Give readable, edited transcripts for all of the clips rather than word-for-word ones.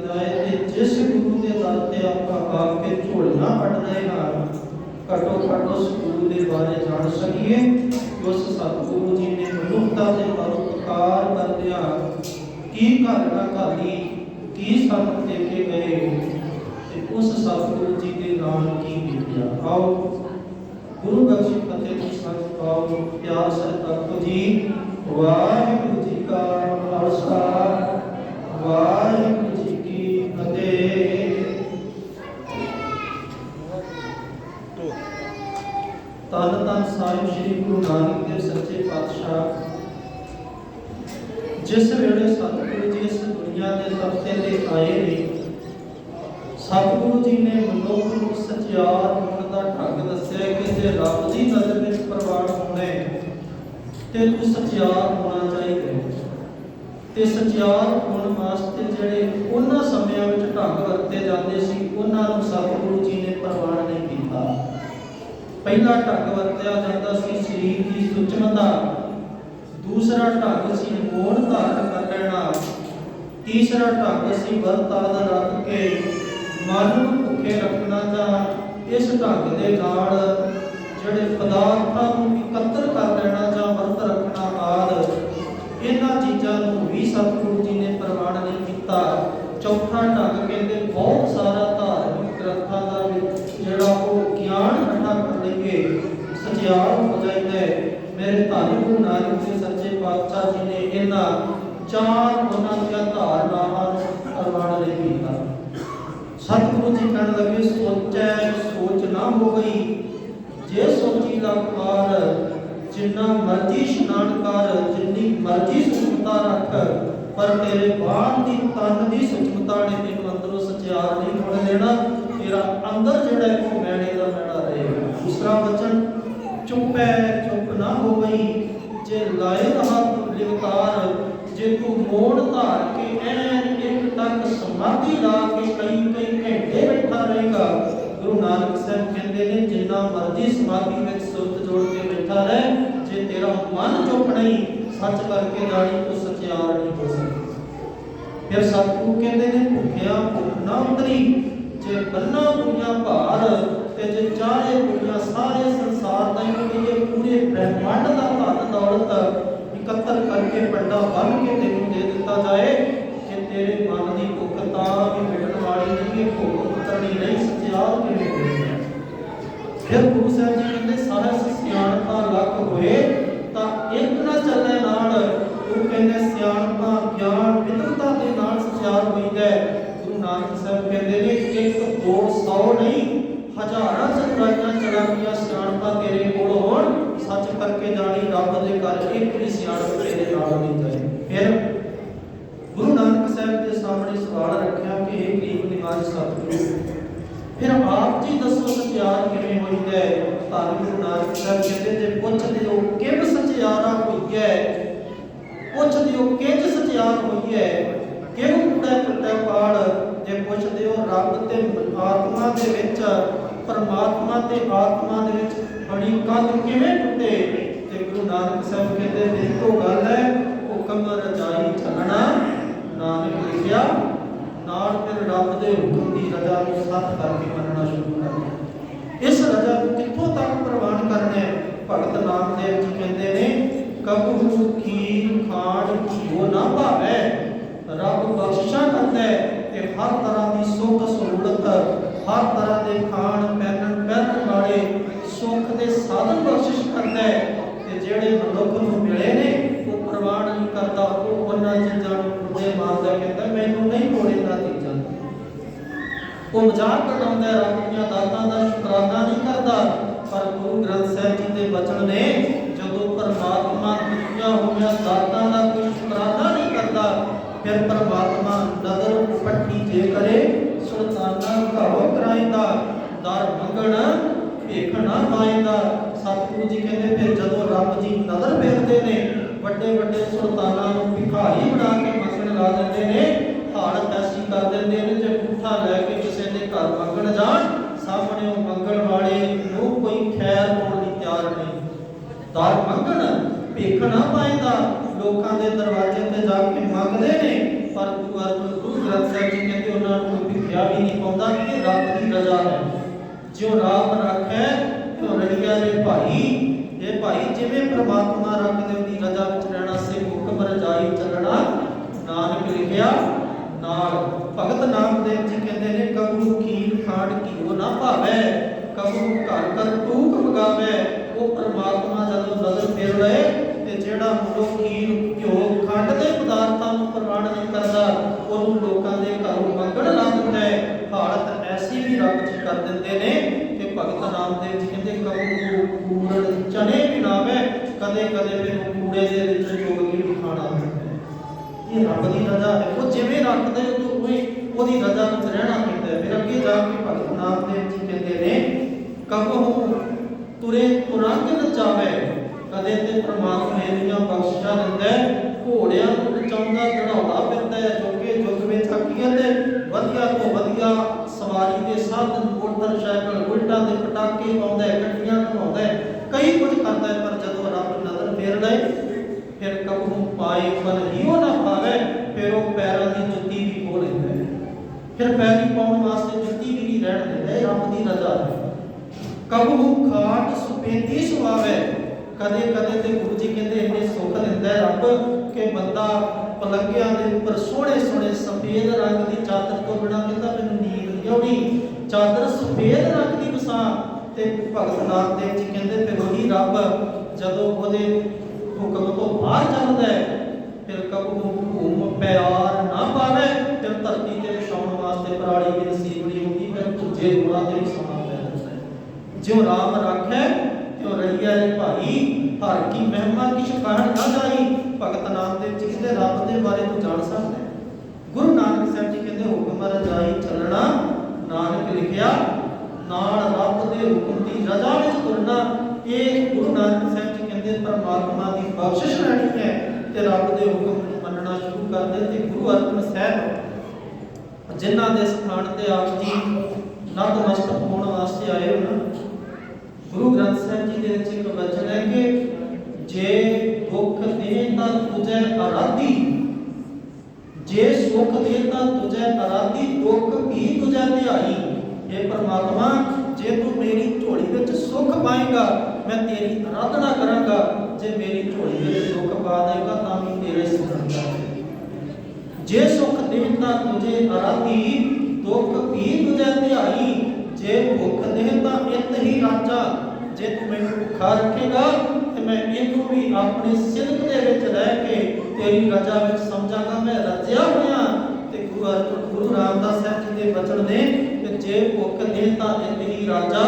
बजाय ते जिस गुरु के दर ते आपां आके झोलियां पढ़ रहे हैं, घटो घट उस गुरु के बारे जान सकीए कि उस सतगुरु जी ने मनुखता के परोपकार करदियां की घटना घाली, की सत दे के गए, ते उस सतगुरु जी के नाम की बीतिया। आओ गुरु बख्शी फतेह की संग पाओ प्यार सतगुरु जी। वाहिगुरु जी का खालसा, वाहिगुरु जी की फतेह। धन धन साहिब श्री गुरु नानक देव सच्चे पातशाह जिस वेले सतगुरु जी इस दुनिया के तख्ते ते आए ने, सतगुरु जी ने मनुख नूं सचियार होने का ढंग दस्सिया कि जे रब दी नज़र विच प्रवान होना है ते तू सचियार होना चाहिए। ते सचियार होने वास्ते जिहड़े उन्हां समयां विच ढंग वरते जांदे सी उन्हां नूं सतगुरु जी ने प्रवान नहीं कीता। पहला ढंग वरतिया जांदा सी शरीर की सुचमता, दूसरा ढंग सी मौन धारण कर लेना, तीसरा ढंग सी व्रत आदि रख के मन नूं भुखे रखना। जां इस ढंग दे नाल जिहड़े पदार्थां नूं इकत्तर कर लेना जां व्रत रखना आदि, इन्हां चीज़ां नूं भी सतगुरु जी ने प्रवान नहीं कीता। चौथा ढंग कहंदे बहुत सारा धार्मिक ग्रंथां दा जिहड़ा ओह ज्ञान इकट्ठा कर लईए, सचियार हो जाइए। मेरे धन गुरु नानक देव सच्चे पातशाह जी ने इन्हां चार उन्हां ਦੀਆਂ ਧਾਰਨਾਵਾਂ ਨੂੰ ਪ੍ਰਵਾਨ नहीं कीता। सतगुरु जी कहने लगे सोचै सोच ना हो गई, जे सोची लखार, जिन्ना मर्जी स्नान कर, जिन्नी मर्जी सुचमता रख, पर तेरे बाण दी तन दी सुचमता ने तेनू अंदरों सचियार नहीं होने देना। तेरा अंदर जिहड़ा है वो मैणे दा मैणा रहेगा। दूसरा वचन चुप है चुप ना हो गई, जे लाए रहा लिवतार, जे तू मौन धार के ऐन एक तक समाधि ला के कई कई घंटे बैठा रहेगा। गुरु नानक साहब कहते हैं जिन्ना मर्जी समाधि में सुरत जोड़ के बैठा रहे, जे तेरा मन चुप नहीं सच करके जानी तो सचियार नहीं हो सकती। फिर सतगुरु कहते हैं भुखिया भुख ना उतरी, जे बन्ना पुरिया भार, ते जे चाहे पुरिया सारे संसार दा ये पूरे ब्रह्मांड का धन दौलत इकत्तर करके पंडा बन के तेनू दे दिता जाए, कि तेरे मन की भुख तां भी मिटण वाली नहीं, भुख उतरनी नहीं, सचियार किवें होएगा। फिर गुरु साहब जी कहते सारा सियाणपा लख होए तां एक ना चले नाल, गुरु कहते सियाणपा ज्ञान विद्वता दे नाल सचियार होईदा। गुरु नानक साहब कहते ने 100-200 नहीं, हजारां चतुराइयां चलाकियां सियाणपा तेरे कोल होण, सच करके जानी रब दे घर एक भी सियाणप तेरे नाल नहीं जाए। फिर गुरु नानक साहब के सामने सवाल रखा कि हे गरीब निवाज सतगुरु, फिर आप जी दसो सचियार किवें होईदा है। धन गुरु नानक साहब कहते जे पुछदे हो किव सचियारा होई है, पुछदे हो किंज सचियार होई है, किव कूड़ा टुटा पाड़, जे पुछदे हो रब ते आत्मा दे विच, परमात्मा ते आत्मा दे विच बड़ी कंध किवें टुटे, ते गुरु नानक साहब कहते देखो गल है हुक्म रजाई चलना, नानक लिखिया नाल फिर रब दे हुक्म दी रजा नूं सत करके मनना शुरू कर दिया। इस रजा नूं कित्थों तक प्रवान करना है। भगत नामदेव जी कहते ने कबहू खीर खाण घीओ ना भावे, रब बख्शिशा करता है ते हर तरह की सुख सहूलत, हर तरह के खाण पहनण वाले सुख के साधन बख्शिश करता है, ते जेड़े मनुख नूं मिले ने वो प्रवान नहीं करता, वो उन्हां चीज़ां नूं मुंडे मारदा, कहता मैनूं नहीं लोड़ इन्हां चीज़ां दी, वो मजाक बनाउंदा, रब दीआं दातां दा शुकराना नहीं करता। पर गुरु ग्रंथ साहिब जी दे वचन ने जदों परमात्मा दित्तियां होईआं दातां दा कोई शुकराना नहीं करता, फिर परमात्मा नदर पट्टी जे करे सुल्ताना घाव कराइंदा, दर मंगण भेख ना पाइंदा। सतगुरु जी कहते फिर जदों रब जी नदर फेरदे ने ਵੱਡੇ ਵੱਡੇ ਸੁਲਤਾਨਾਂ ਨੂੰ ਭਿਖਾਰੀ ਬਣਾ ਕੇ ਮੰਗਣ ਲਾ ਦਿੰਦੇ ਨੇ, ਹਾਲਤ ਐਸੀ ਕਰ ਦਿੰਦੇ ਨੇ ਜੇ ਪੁੱਠਾ ਲੈ ਕੇ ਕਿਸੇ ਦੇ ਘਰ ਮੰਗਣ ਜਾਣ, ਸਾਹਮਣੇ ਉਹ ਮੰਗਣ ਵਾਲੇ ਨੂੰ ਕੋਈ ਖੈਰ ਪਾਉਣ ਲਈ ਤਿਆਰ ਨਹੀਂ। ਦਰ ਮੰਗਣ ਭੇਖ ਨਾ ਪਾਇੰਦਾ, ਲੋਕਾਂ ਦੇ ਦਰਵਾਜ਼ੇ ਤੇ ਜਾ ਕੇ ਮੰਗਦੇ ਨੇ, ਪਰ ਗੁਰੂ ਗ੍ਰੰਥ ਸਾਹਿਬ ਜੀ ਕਹਿੰਦੇ लिखिया भी नहीं पाता कि रब की रजा है। जो राम रखे तो रड़िया रे भाई, ये भाई जिवें परमात्मा रखदे उहदी रजा विच रहना से हुक्म रजाई चलना नानक लिखिया नाल। भगत नामदेव जी कहते हैं कबू खीर खांड घिओ ना भावे, कबू घर कर टूक मगावे। वो परमात्मा जदों नजर फेर लए ते जेड़ा मुंडों खीर घिओ खंड दे पदार्थां नूं प्रवान नहीं करदा ओनूं लोकां दे घरों मंगण ला दिंदा है। हालत ऐसी भी रब जी कर दिंदे ने कि भगत नामदेव जी कहते कबू कूड़ चने पिलावे, कदे कदे फिर कूड़े दे विच जोगी भी खाना दिंदा है। ये रब दी रजा है। वो जिवें रखदे तो ओदी रजा विच रहना पैंदा है। फिर अगे जाके भगत नामदेव जी कहते ने कबहू तुरे तुरंग नचावे, कदे ते परमात्मा इन्नियां बख्शिशां दिंदा है। घोड़ियां नूं नचाउंदा दड़ाउंदा फिरदा है, जोगे जुग विच थकीए ते वधिया तो वधिया सवारी दे साधन मोटरसाइकिल बुलटां दे पटाके पाउंदा है, गड्डियां घुमाउंदा है, कई कुछ करदा है। पर जदों रब नज़र फेर लए फिर कबहू पाए मन लियो ना पावे, फिर वो पैरों की जुत्ती भी खो लेंदा है। फिर पैरी पाउण वास्ते जुत्ती भी नहीं रहण दिंदा। रब दी रजा है। कबहू खाट सुपेदी सुआवे, कदे कदे ते गुरु जी कहते इन्ने सुख दिंदा है रब कि बंदा पलंगियां दे उपर सोहणे सोहणे सफेद रंग की चादर तो बिना कहंदा मैनूं नींद नहीं आउंदी, चादर सफेद रंग की वसा। ते भगत नामदेव जी कहते फिर वही रब जदों ओहदे हुक्म तो बाहर चलदा है फिर कबहू घूम प्यार ना पावे, फिर धरती ते विछाउण वास्ते पराली दी नसीबड़ी होंदी, फिर दूजे गुणां ते विछाउणा पै जांदा है। जो राम राखै त्यो रहिया रे भाई, हर की महिमा किछ कहण ना जाई। भगत नामदेव जी कहते रब दे बारे तो जान सकदा है। गुरु नानक साहब जी कहते हुक्म रजाई चलना नानक लिखिया नाल, रब दे हुक्म दी रजा विच तुरना। ये गुरु नानक साहब जी कहते परमात्मा की बख्शिश लैनी है ते रब दे हुक्म मनना शुरू कर दे। ते गुरु अर्जन साहब जिन्हां दे स्थान ते आप जी नतमस्तक होण वास्ते आए हो, गुरु ग्रंथ साहब जी दे विच एक वचन है कि जे दुख दे तां तुझे आराधी, जे सुख दे तां तुझे आराधी, दुख भी तुझे ध्याई। हे परमात्मा जे तू मेरी झोली विच सुख पाएगा मैं तेरी आराधना करांगा, जे मेरी झोली विच सुख पा देगा तां भी तेरे सिमरन करांगा। जे सुख देता तुझे आराधी, दुख भी तुझे ध्याई। जे भुख देता इत ही राजा, जे तू मैनूं भुखा रखेगा ते मैं इनू भी अपने सिदक दे विच रह के तेरी रजा विच समझांगा मैं रजिया होया। ते गुरु रामदास साहब जी दे वचन ने कि जे भुख देता इत ही राजा,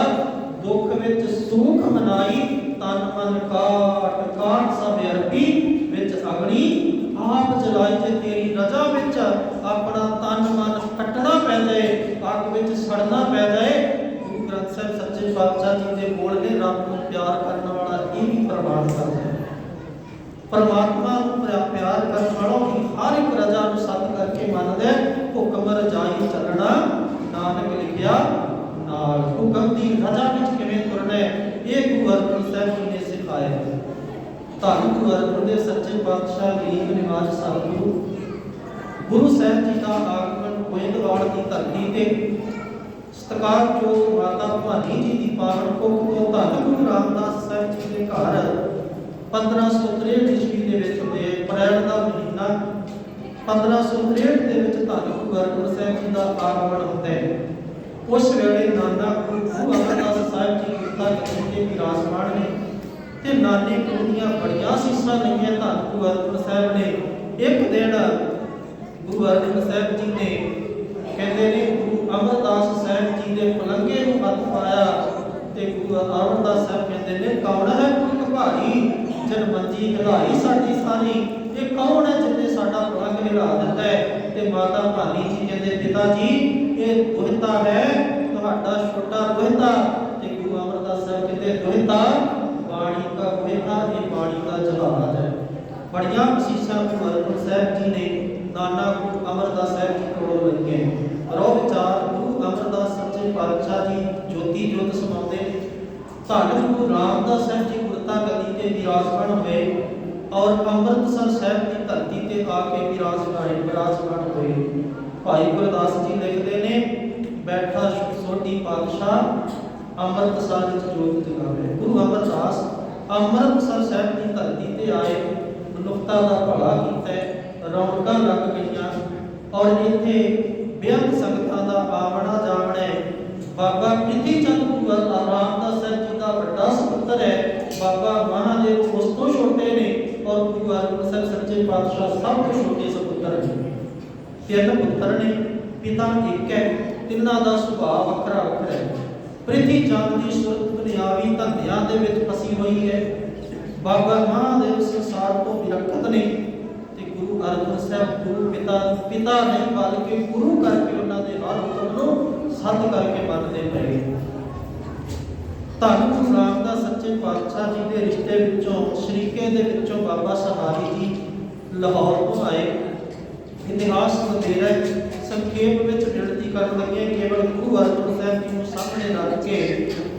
दुख विच सुख मनाई, तन मन काट काट सब अरबी विच अग्नि आप जलाई। जे तेरी रजा विच अपना तन मन कटना पै जाए, अग विच सड़ना पै जाए। गुरु ग्रंथ साहब सच्चे पातशाह जी दे बोल ने रब नूं प्यार करने वाला ये भी प्रमाण करदा है। परमात्मा नूं प्यार करने वालों की हर एक रजा नूं सत करके मनदा है। हुक्म रजाई चलना नानक लिखिया नाल। हुक्म दी रजा विच किवें तुरना है ये गुरु अर्जन साहब जी ने सिखाया है। धन गुरु अर्जन देव सच्चे पातशाह गरीब निवाज सतगुरु गुरु साहब जी का आगमन गोइंदवाड़ की धरती ते सत्कारयोग माता भवानी जी की पावन कुख तो धन गुरु रामदास साहब जी के घर 1563 ईस्वी दे विच होए अप्रैल का महीना 1563 दे विच धन गुरु अर्जन साहब जी का आगमन होता है। उस वेले नाना गुरु अमरदास साहब जी गुरता के विराजमान ने ते नाने गुरु दीआं बड़ियां सीसां लईआं। धन गुरु अर्जन साहब ने एक दिन गुरु अर्जन साहब जी ने कहते ने गुरु अमरदास साहब जी ने पलंगे नूं हथ पाया ते गुरु अमरदास साहब कहते ने कौन है पुरख भारी जन मंजी हिलाई साडी सारी, ये कौन है जिन्हें साडा पलंग हिला दिता है। ते माता भानी जी कहते पिता जी ये दुहिता है तुहाडा छोटा दुहिता। ते गुरु अमरदास साहब कहते दुहिता बाणी का दुहिता ये बाणी का जहाज है। बड़ियां असीसां गुरु अर्जन साहब जी ने नाना गुरु अमरदास साहब जी कोलों लईआं। रो विचार गुरु अमरदास सच्चे पातशाह जी ज्योति ज्योत समाउंदे धन गुरु रामदास साहब जी गुरता गद्दी ते विराजमान हुए और अमृतसर साहब की धरती ते आके विराजमान हुए। भाई गुरदास जी लिखते ने बैठा सोढ़ी पातशाह अमृतसर विच जोत जगावे। गुरु अमरदास अमृतसर साहिब की धरती ते आए, मनुखता का भला कीता, रौनकां लग गईयां और इत्थे बेअंत संगतां दा आवना जावना है। बाबा प्रीति चंद गुरु रामदास साहिब जी का बड़ा सपुत्र है। बाबा महादेव उस तो छोटे ने और गुरु अर्जन साहिब सच्चे पातशाह सब तो छोटे सपुत्र ने। तीन पुत्र ने, पिता एक है, तिन्हां दा सुभाव वखरा वखरा है। प्रीति चंद की सुरत दुनियावी धंधियां दे विच फसी हुई है। बाबा महादेव संसार तो विरक्त ने ते गुरु अर्जन साहिब गुरु पिता नहीं बल्कि गुरु करके उन्होंने हर हुक्म नूं सत करके मनते पए। धन गुरु रामदास सच्चे पातशाह जी के रिश्ते विचों शरीके दे विचों बाबा सहारी जी लाहौर तो आए। इतिहास वधेरा संखेप में गिणती कर लगे केवल गुरु अर्जन साहिब जी को सामने रख के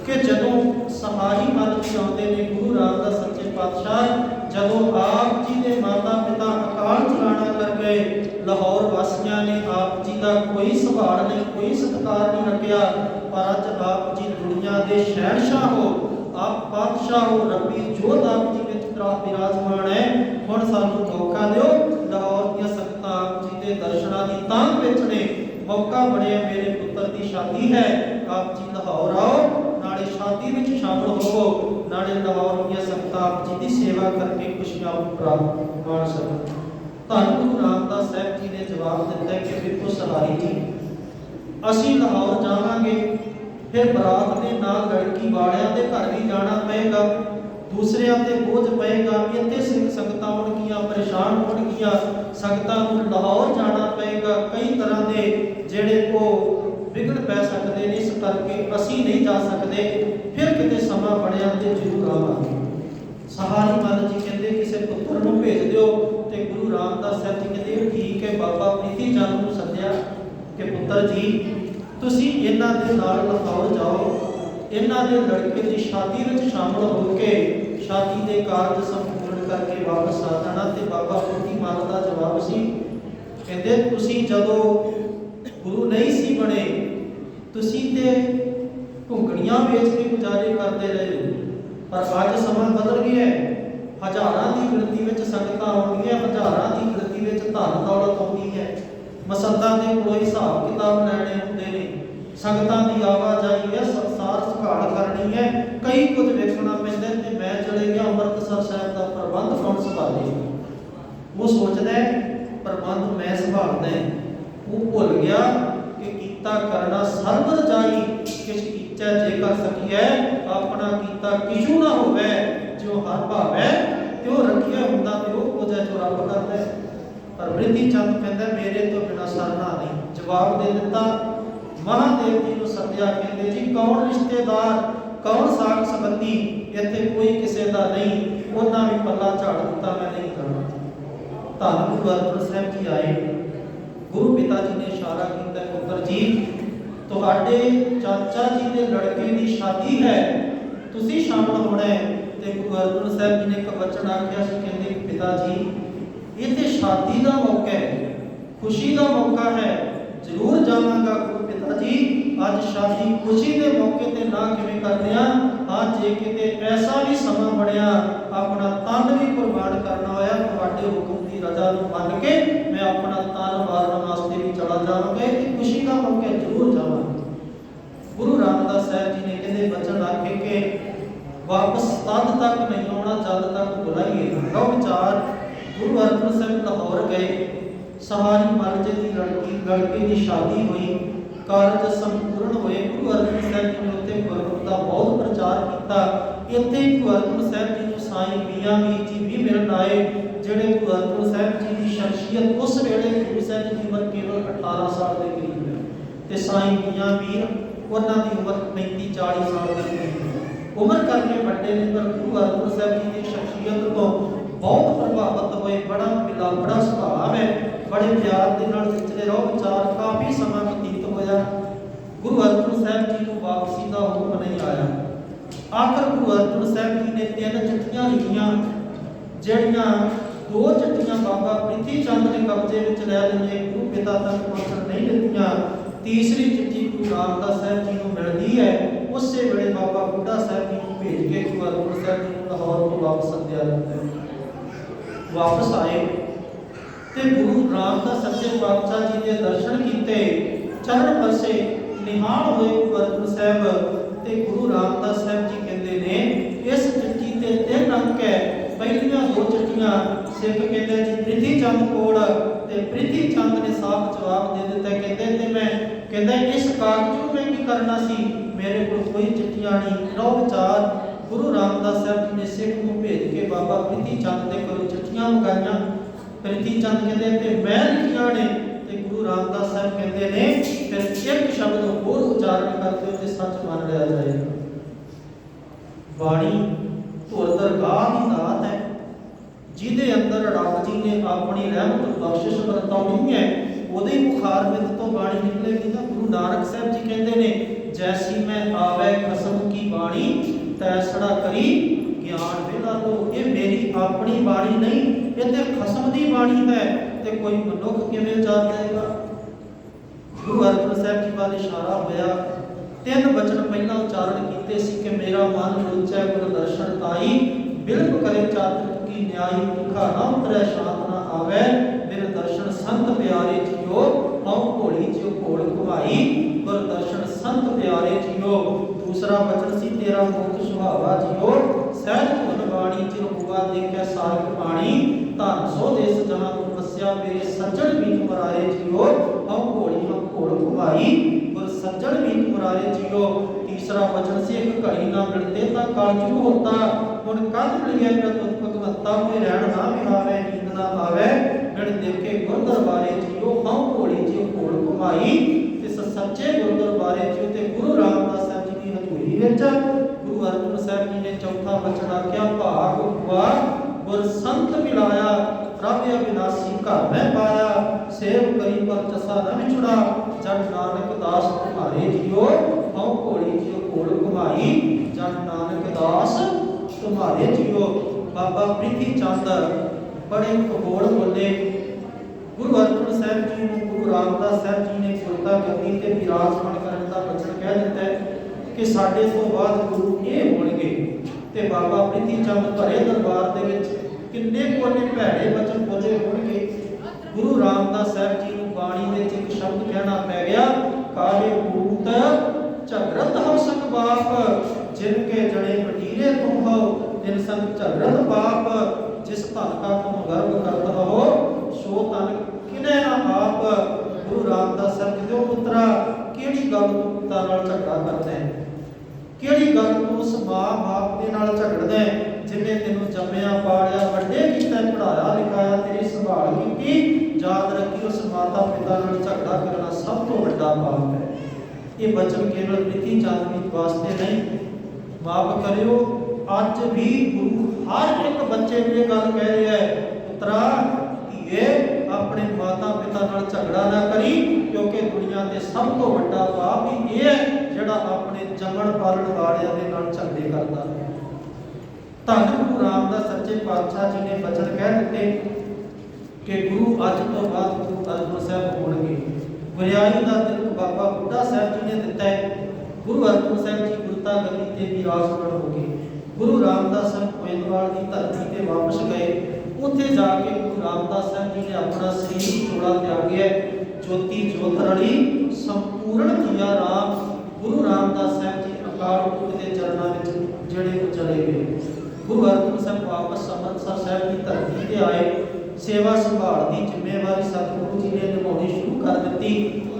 कि जदों सहारी मन जी आते ने गुरु रामदास सच्चे पातशाह जदों आप जी के माता पिता अकाल चलाना कर गए, लाहौर वासियों ने आप जी का कोई संभाल नहीं, कोई सत्कार नहीं रखा। पर अज आप जी दुनिया के शहनशाह हो, आप पातशाह हो, रबी जोत आप जी विच विराजमान है। हुण सानू मौका दिओ, लाहौर दी संगतां आप जी के दर्शनां दी तांग विच ने, मौका बड़े मेरे पुत्र की शादी है, आप जी लाहौर आओ, नाले शादी विच शामिल होवो, नाले लाहौर दी संगतां आप जी की सेवा करके खुशियां प्राप्त मान सकन। धन गुरु रामदास साहिब जी ने जवाब दिता कि ਵੇਖੋ सहारी जी, असीं लाहौर जावांगे, फिर बरात के नाल लड़की वालियां दे घर भी जाना पएगा, दूसरियां ते बोझ पएगा, इत्थे सिख संगतां होणगीआं, परेशान होणगीआं, संगतां नूं लाहौर जाना पएगा, कई तरह के जिहड़े को विघन पै सकदे ने, इस करके असीं नहीं जा सकदे, फिर किते समा बणिआ ते जरूर आवांगे। सहारी मन जी कहते किसी पुत्र नूं भेज दिओ ते गुरु रामदास साहिब जी कहते ठीक है। बाबा प्रीति चंद नूं सद्दिआ कि पुत्र जी तुसीं इन्हां दे नाल लाहौर जाओ, इन्हां दे लड़के की शादी विच शामिल होके शादी के कारज संपूर्ण करके वापस आ जाना। ते बाबा प्रीति मन दा जवाब सी कहते तुसीं जदों गुरु नहीं सी बने, तुसीं ते घुंगड़ियां बेच के गुजारे करते रहे, पर अज समा बदल गया है। हज़ारां की गिणती में संगतां आउंदियां, हज़ारां की गिणती में धन दौलत आउंदी है, मसंदां दे कोई हिसाब किताब लैणे हुंदे ने, संगतां दी आवाजाही है, संसार संभाल करनी है, कई कुछ वेखना पैंदा ते मैं चले गया अमृतसर साहिब का प्रबंध कौन संभालेगा। वो सोचदा है प्रबंध मैं संभालदा है, वो भुल गया कि कीता करना सर्व रजाई, किछ कीचा जे कर सकिए अपना कीता किशू ना होवे, जो हर भावे त्यो रखिया हुंदा ते ओ कुछ है जो रब करदा है। पर प्रीति चंद कहंदा मेरे तो बिना सरना नहीं। जवाब दे दिता, महादेव जी नूं सद्दिआ, कहंदे जी कौन रिश्तेदार, कौन साख संबंधी, इत्थे कोई किसी दा नहीं, उन्हां भी पल्ला झाड़ दिता, मैं नहीं करना। धन गुरु अर्जन साहिब जी आए, गुरु पिता जी ने इशारा किया पुत्र जी तुहाडे चाचा जी के लड़के की शादी है, तुसीं शामिल होना है। ते गुरु अर्जन साहिब जी ने एक वचन आख्या सी, कहंदे पिता जी ये ते शादी का मौका है, खुशी का मौका है, जरूर जावांगा। गुरु पिता जी अज शादी खुशी के मौके ते ना किवें करदे आ, हाँ जे किते ऐसा भी समा बणिया अपना तन भी कुर्बान करना होया तुहाडे हुक्म की रजा नूं मन के मैं अपना तन वारन वास्ते भी चला जावांगा, ये खुशी का मौका जरूर जावांगा। गुरु रामदास साहिब जी ने कहते वचन आखे के वापस तद तक नहीं आना जद तक बुलाइए। लो विचार गुरु अर्जन साहिब लाहौर गए, सहारी मल जी की लड़के की शादी हुई, कारज संपूर्ण हुए। गुरु अर्जन साहिब जी ने उत्ते गुरमत का बहुत प्रचार किया। इत्थे गुरु अर्जन साहिब जी को साईं मियां मीर जी भी मिलन आए, जिहड़े गुरु अर्जन साहिब जी की शख्सियत उस वेले गुरु साहिब जी की उम्र केवल 18 साल के करीब है, ते साईं मियां मीर उन्हां दी उम्र 35-40 साल के करीब है। उम्र करके बड़े ने, पर गुरु अर्जन साहिब जी की शख्सियत तो बहुत प्रभावित हुए। बड़ा मिला बड़ा सुभाव है, बड़े प्यार के नाल विचरे रहो। विचार काफ़ी समा बतीत होया, गुरु अर्जन साहिब जी को वापसी का हुक्म नहीं आया। आखिर गुरु अर्जन साहिब जी ने 3 चिट्ठियां लिखियां, जिहड़ियां 2 चिट्ठियां बाबा प्रीति चंद ने कब्जे विच लै लईआं, गुरु पिता तक पहुंचण नहीं दित्तियां, तीसरी चिट्ठी गुरु रामदास साहब जी को मिलती है। उस वे बाबा बुढ़ा साहब जी को भेज के गुरु अर्जुन साहब जी को लाहौर को वापस सद्या जाता है। वापस आए तो गुरु रामदास सच्चे पातशाह जी के दर्शन किए, चरण बसे निहाल हुए गुरु अर्जुन साहब। ते गुरु रामदास साहब जी कहते ने इस चिट्ठी ते 3 अंक है। पहलियां 2 चिट्ठियां सिख कहते जी प्रिथी चंद कोल, ते प्रिथी चंद ने साफ जवाब दे दिता, कहते ते मैं कहता इस कागज को मैं की करना सी, मेरे को कोई चिट्ठियां नहीं। रो विचार गुरु रामदास साहब जी ने सिख को भेज के बाबा प्रिथी चंद के कोल चिट्ठियां मंगाईयां। प्रिथी चंद कहते ते मैं लिखियां ने, ते गुरु रामदास साहब कहते ने फिर एक शब्द होर उच्चारण करते हो ते सच मान लिया जाएगा। बाणी धुर दरगाह की दात है, जिहदे अंदर रब जी ने अपनी रहमत बख्शिश बरताउणी है, ਉਹਦੇ मुखार में तो बाणी निकलेगी ना। गुरु नानक साहब जी कहते ने जैसी मैं आवे खसम की बाणी, तैसड़ा करी ज्ञान वेला लो। ये मेरी अपनी बाणी नहीं, ये ते खसम दी बाणी है, ते कोई मनुख किवें जान जाएगा। गुरु अर्जुन साहब जी वाल इशारा होया, 3 वचन पहला उच्चारण कीते सी कि मेरा मन रुचै गुर दर्शन ताई, बिल्प करे चातुर की न्यायी, भूखा ना उतरै शांत ना आवे, बिन दर्शन संत प्यारे जियो, हऊँ घोड़ी जियो घोड़ घुमाई, गुर दर्शन संत प्यारे जियो। दूसरा वचन सी तेरा मुख सुहावा जियो, सहज धुन बाणी जियो हुआ देखै सारंग पाणी, धन सो देश जहाँ तुम बस्या मेरे सज्जन मीत मरारे जियो, हऊँ घोड़ी हम घोड़ घुमाई, गुर सज्जन मीत मरारे जियो। तीसरा वचन से एक घड़ी ना मिलते ता कालजुग होता, हुण कद मिलिए प्रतुत भगवंता, कोई रहन ना मिलावे नींद ना आवे, बिन देखे गुर दरबारे जियो, हऊँ घोड़ी जियो घोड़ घुमाई, तिस सच्चे गुर दरबारे जियो। ते गुरु रामदास साहब जी की हजूरी विच गुरु अर्जुन साहब जी ने चौथा वचन आख्या, भाग हुआ गुर संत मिलाया, प्रभ अविनाशी घर में पाया, सेव करी पर चसा न विछुड़ा, जन नानक दास तुम्हारे जियो, हऊँ घोड़ी जियो घोड़ घुमाई, जन नानक दास तुम्हारे जियो। बाबा प्रिथी चंद बड़े खगोल बोले। गुरु अर्जुन साहब जी को गुरु रामदास साहब जी ने गुरता गद्दी ते विराजमान करने का वचन कह दिता है कि साडे तो बाद गुरु ये होणगे। ते बाबा प्रिथी चंद भरे दरबार दे विच किन्ने कोने भैड़े वचन बोले होणगे। गुरु रामदास साहब जी को बाणी विच एक शब्द कहना पै गया, काले पूत झगड़त हो संग बाप, जिनके जड़े मटीरे तुम हो, जिन संग झगड़त बाप, जिस धन का तुम गर्व करत हो, सो धन किने ना आप। गुरु रामदास साहब जी दे पुत्रा किहड़ी गल तू पिता नाल झगड़ा करदा है, किहड़ी गल तू उस मां बाप दे नाल झगड़दा है जिन्हें तेनू जम्मिया पालिया वड्डे कीता पढ़ाया लिखाया तेरी संभाल कीती। याद रखी उस माता पिता नाल झगड़ा करना सब तो वड्डा पाप है। ये वचन केवल प्रिथी चंद जी वास्ते नहीं, माफ करियो अज भी गुरु हर एक बच्चे को यह गल कह रहा है, पुत्रा ये अपने माता पिता नाल झगड़ा ना करी, क्योंकि दुनिया के सब तो बड़ा पाप ही यह है जिहड़ा अपने जमण पालण वालियां दे नाल झगड़े करता है। धन गुरु रामदास सच्चे पातशाह जी ने वचन कह दिते कि गुरु अज तो बाद गुरु अर्जुन साहब होणगे। गुरियाई का तिलक बाबा बुढ़ा साहब जी ने दिता है। गुरु अर्जुन साहब जी गुरता गद्दी ते विराजमान हो गए। गुरु रामदास साहब गोइंदवाल की धरती ते वापस गए। उत्थे जाके गुरु रामदास साहब जी ने अपना शरीर छोड़ा त्यागया, ज्योति ज्योत रली संपूर्ण किया राम। गुरु रामदास साहब जी अकाल पुरख के चरणों में जड़े को चले गए। गुरु अर्जुन साहब वापस अमृतसर साहब की धरती ते आए। सेवा संभाल की जिम्मेवारी सतगुरु जी ने निभानी शुरू कर दी।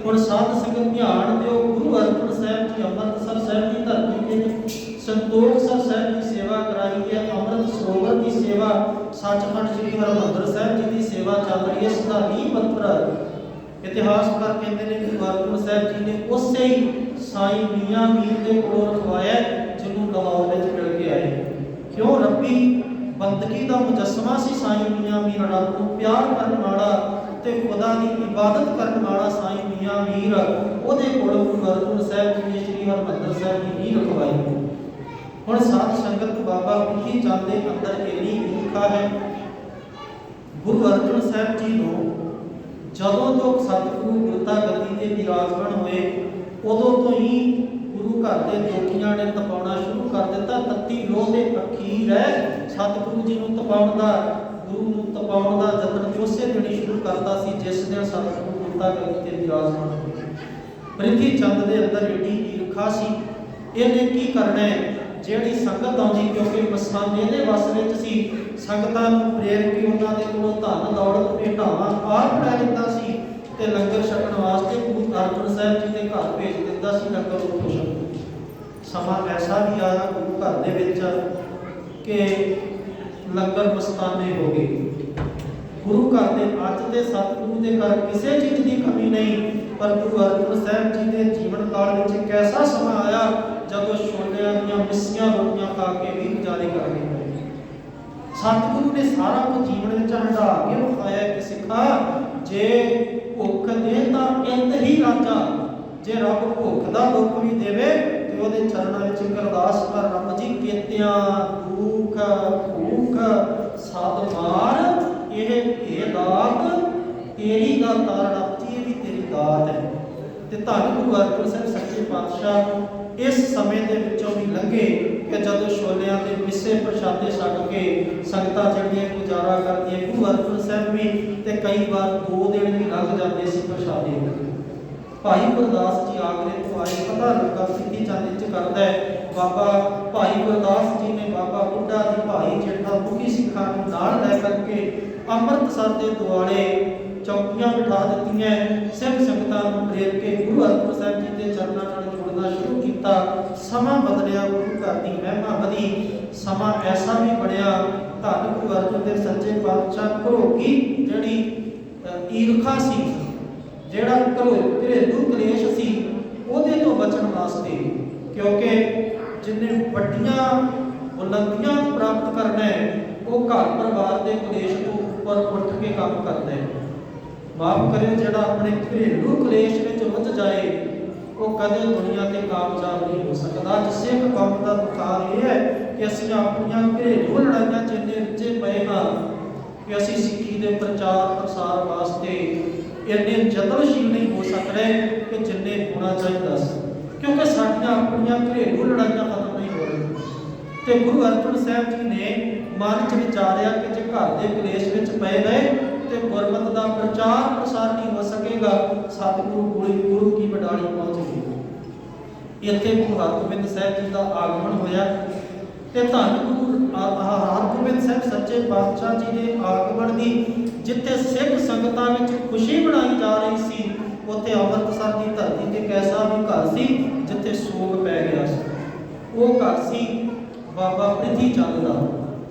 हुण साध संगत ध्यान दिओ, गुरु अर्जुन साहब जी अमृतसर साहब की धरती ते संतोखसर साहब की सेवा कराई है। अमृत सरोवर की सेवा, सचखंड श्री हरमंदर साहब जी की सेवा चल रही है। इसका नींह पत्थर इतिहासकार कहते हैं गुरु अर्जुन साहब जी ने उसे ही साई मियां मीर के कोलों रखवाया जिन्होंने लाहौर में मिल के आए। क्यों? रब्बी बंदगी का मुजस्समा सी साई मियां मीर, रब को प्यार करने वाला ते खुदा की इबादत करने वाला साई मियां मीर, ओदे कोलों गुरु अर्जुन साहब जी ने श्री हरमंदर साहब की नींह रखवाई। हुण साध संगत बाबा प्रिथी चंद के अंदर इन्नी लिखा है। गुरु अर्जुन साहब जी को ਜਦੋਂ ਤੋਂ ਸਤਿਗੁਰੂ ਗੁਰਤਾ ਗੱਦੀ ਤੇ ਵਿਰਾਜਮਾਨ ਹੋਏ ਉਦੋਂ ਤੋਂ ਹੀ ਗੁਰੂ ਘਰ ਦੇ ਦੋਖੀਆਂ ਨੇ ਤਪਾਉਣਾ ਸ਼ੁਰੂ ਕਰ ਦਿੱਤਾ। ਤੱਤੀ ਲੋਹ ਦੇ ਅਖੀਰ ਹੈ ਸਤਿਗੁਰੂ ਜੀ ਨੂੰ ਤਪਾਉਣ ਦਾ, ਗੁਰੂ ਨੂੰ ਤਪਾਉਣ ਦਾ ਯਤਨ ਉਸੇ ਦਿਨ ਹੀ ਸ਼ੁਰੂ ਕਰਤਾ ਸੀ ਜਿਸ ਦਿਨ ਸਤਿਗੁਰੂ ਗੁਰਤਾ ਗੱਦੀ ਤੇ ਵਿਰਾਜਮਾਨ ਹੋਏ। ਪ੍ਰਿਥੀ ਚੰਦ ਦੇ ਅੰਦਰ ਏਡੀ ਈਰਖਾ ਸੀ, ਇਹਨੇ ਕੀ ਕਰਨਾ ਹੈ। ਜਿਹੜੀ ਸੰਗਤ ਆਉਂਦੀ, ਕਿਉਂਕਿ ਮਸਤਾਨੇ ਦੇ ਵਸ ਵਿੱਚ ਸੀ, ਸੰਗਤਾਂ ਨੂੰ ਪ੍ਰੇਰ ਕੇ ਉਹਨਾਂ ਦੇ ਕੋਲੋਂ ਧਨ ਦੌਲਤ ਭੇਟਾਵਾਂ ਆਪ ਲੈ ਲੈਂਦਾ ਸੀ ਤੇ ਲੰਗਰ ਛਕਣ ਵਾਸਤੇ ਗੁਰੂ ਅਰਜਨ ਸਾਹਿਬ ਜੀ ਦੇ ਘਰ ਭੇਜ ਦਿੰਦਾ ਸੀ ਲੰਗਰ ਉੱਥੋਂ ਛਕੋ। ਸਮਾਂ ਐਸਾ ਵੀ ਆਇਆ ਗੁਰੂ ਘਰ ਦੇ ਵਿੱਚ ਕਿ ਲੰਗਰ ਮਸਤਾਨੇ ਹੋ ਗਏ। ਗੁਰੂ ਘਰ ਦੇ ਅੱਜ ਦੇ ਸਤਿਗੁਰੂ ਦੇ ਘਰ ਕਿਸੇ ਚੀਜ਼ ਦੀ ਕਮੀ ਨਹੀਂ, ਪਰ ਗੁਰੂ ਅਰਜਨ ਸਾਹਿਬ ਜੀ ਦੇ ਜੀਵਨ ਕਾਲ ਵਿੱਚ ਇੱਕ ਐਸਾ ਸਮਾਂ ਆਇਆ ਜਦੋਂ ਛੋਲਿਆਂ ਦੀਆਂ ਮਿੱਸੀਆਂ ਰੋਟੀਆਂ ਖਾ ਕੇ ਵੀ ਗੁਜ਼ਾਰੇ ਕਰਨੇ ਪਏ। ਸਤਿਗੁਰੂ ਨੇ ਸਾਰਾ ਕੁਝ ਜੀਵਨ ਵਿੱਚ ਹੰਢਾ ਕੇ ਵਿਖਾਇਆ ਕਿ ਸਿੱਖਾ, ਜੇ ਭੁੱਖ ਦੇ ਤਾਂ ਇੰਤ ਹੀ ਰਾਜਾ, ਜੇ ਰੱਬ ਭੁੱਖ ਦਾ ਦੁੱਖ ਵੀ ਦੇਵੇ ਤੇ ਉਹਦੇ ਚਰਨਾਂ ਵਿੱਚ ਇੱਕ ਅਰਦਾਸ ਕਰ, ਰੱਬ ਜੀ ਕੇਤਿਆਂ ਦੁੱਖ ਭੂਖ ਸਦ ਮਾਰ, ਇਹ ਦਾਤ ਤੇਰੀ ਦਾ ਤਾਰਣਾ, ਇਹ ਵੀ ਤੇਰੀ ਦਾਤ ਹੈ। ਤੇ ਧੰਨ ਗੁਰੂ ਅਰਜਨ ਸਾਹਿਬ ਸੱਚੇ ਪਾਤਸ਼ਾਹ ਇਸ ਸਮੇਂ ਦੇ ਵਿੱਚੋਂ ਵੀ ਲੰਘੇ ਕਿ ਜਦੋਂ ਛੋਲਿਆਂ ਦੇ ਮਿੱਸੇ ਪ੍ਰਸ਼ਾਦੇ ਛਕ ਕੇ ਸੰਗਤਾਂ ਜਿਹੜੀਆਂ ਗੁਜ਼ਾਰਾ ਕਰਦੀਆਂ, ਗੁਰੂ ਅਰਜਨ ਸਾਹਿਬ ਵੀ ਤੇ ਕਈ ਵਾਰ 2 ਦਿਨ ਵੀ ਲੰਘ ਜਾਂਦੇ ਸੀ ਪ੍ਰਸ਼ਾਦੇ। ਭਾਈ ਗੁਰਦਾਸ ਜੀ ਆਗਰੇ ਤੋਂ ਆਏ, ਪਤਾ ਲੱਗਾ ਪ੍ਰਿਥੀ ਚੰਦ ਵਿੱਚ ਕਰਦਾ ਹੈ ਬਾਬਾ ਭਾਈ ਗੁਰਦਾਸ ਜੀ ਨੇ ਬਾਬਾ ਬੁੱਢਾ ਜੀ ਭਾਈ ਜੇਠਾ ਮੁਖੀ ਸਿੱਖਾਂ ਨੂੰ ਨਾਲ ਲੈ ਕਰਕੇ ਅੰਮ੍ਰਿਤਸਰ ਦੇ ਦੁਆਲੇ ਚੌਕੀਆਂ ਬਿਠਾ ਦਿੱਤੀਆਂ। ਸਿੱਖ ਸੰਗਤਾਂ ਨੂੰ ਪ੍ਰੇਰ ਕੇ ਗੁਰੂ ਅਰਜਨ ਸਾਹਿਬ ਜੀ ਦੇ ਚਰਨਾਂ ਨਾਲ ਜੁੜਨਾ ਸ਼ੁਰੂ ਕੀਤਾ। ਸਮਾਂ ਬਦਲਿਆ, ਗੁਰੂ ਘਰ ਦੀ ਮਹਿਮਾ ਵਧੀ। ਸਮਾਂ ਐਸਾ ਵੀ ਬਣਿਆ, ਧੰਨ ਗੁਰੂ ਅਰਜਨ ਦੇਵ ਸੱਚੇ ਪਾਤਸ਼ਾਹ ਘਰੋਗੀ ਜਿਹੜੀ ਈਰਖਾ ਸੀ, ਜਿਹੜਾ ਘਰੇਲੂ ਕਲੇਸ਼ ਸੀ, ਉਹਦੇ ਤੋਂ ਬਚਣ ਵਾਸਤੇ, ਕਿਉਂਕਿ ਜਿੰਨੇ ਵੱਡੀਆਂ ਬੁਲੰਦੀਆਂ ਨੂੰ ਪ੍ਰਾਪਤ ਕਰਨਾ ਹੈ ਉਹ ਘਰ ਪਰਿਵਾਰ ਦੇ ਕਲੇਸ਼ ਤੋਂ ਉੱਪਰ ਉੱਠ ਕੇ ਕੰਮ ਕਰਦਾ ਹੈ। ਮਾਫ ਕਰਿਓ, ਜਿਹੜਾ ਆਪਣੇ ਘਰੇਲੂ ਕਲੇਸ਼ ਵਿੱਚ ਰੁੱਝ ਜਾਏ ਉਹ ਕਦੇ ਦੁਨੀਆ ਤੇ ਕਾਮਯਾਬ ਨਹੀਂ ਹੋ ਸਕਦਾ। ਜਿਸੇ ਇੱਕ ਕੌਮ ਦਾ ਦੁਖਾਰ ਇਹ ਹੈ ਕਿ ਅਸੀਂ ਆਪਣੀਆਂ ਘਰੇਲੂ ਲੜਾਈਆਂ 'ਚ ਇੰਨੇ ਰੁੱਝੇ ਪਏ ਹਾਂ ਕਿ ਅਸੀਂ ਸਿੱਖੀ ਦੇ ਪ੍ਰਚਾਰ ਪ੍ਰਸਾਰ ਵਾਸਤੇ ਇੰਨੇ ਯਤਨਸ਼ੀਲ ਨਹੀਂ ਹੋ ਸਕ ਰਹੇ ਕਿ ਜਿੰਨੇ ਹੋਣਾ ਚਾਹੀਦਾ ਸੀ, ਕਿਉਂਕਿ ਸਾਡੀਆਂ ਆਪਣੀਆਂ ਘਰੇਲੂ ਲੜਾਈਆਂ ਖਤਮ ਨਹੀਂ ਹੋ ਰਹੀਆਂ। ਤੇ ਗੁਰੂ ਅਰਜਨ ਸਾਹਿਬ ਜੀ ਨੇ ਮਨ 'ਚ ਵਿਚਾਰਿਆ ਕਿ ਜੇ ਘਰ ਦੇ ਕਲੇਸ਼ ਵਿੱਚ ਪਏ ਰਹੇ ਤੇ ਗੁਰਮਤਿ ਦਾ ਪ੍ਰਚਾਰ ਪ੍ਰਸਾਰ ਨਹੀਂ ਹੋ ਸਕੇਗਾ। ਸਤਿਗੁਰੂ ਗੁਰੂ ਕੀ ਵਡਾਲੀ ਪਹੁੰਚ ਗਈ। ਇੱਥੇ ਗੁਰੂ ਹਰਗੋਬਿੰਦ ਸਾਹਿਬ ਜੀ ਦਾ ਆਗਮਨ ਹੋਇਆ ਤੇ ਧੰਨ ਗੁਰੂ ਹਰਗੋਬਿੰਦ ਸਾਹਿਬ ਸੱਚੇ ਪਾਤਸ਼ਾਹ ਜੀ ਦੇ ਆਗਮਨ ਦੀ ਜਿੱਥੇ ਸਿੱਖ ਸੰਗਤਾਂ ਵਿੱਚ ਖੁਸ਼ੀ ਮਨਾਈ ਜਾ ਰਹੀ ਸੀ, ਉੱਥੇ ਅੰਮ੍ਰਿਤਸਰ ਦੀ ਧਰਤੀ ਤੇ ਕੈਸਾ ਵੀ ਘਰ ਸੀ ਜਿੱਥੇ ਸੋਗ ਪੈ ਗਿਆ ਸੀ। ਉਹ ਘਰ ਸੀ ਬਾਬਾ ਪ੍ਰਿਥੀ ਚੰਦ ਦਾ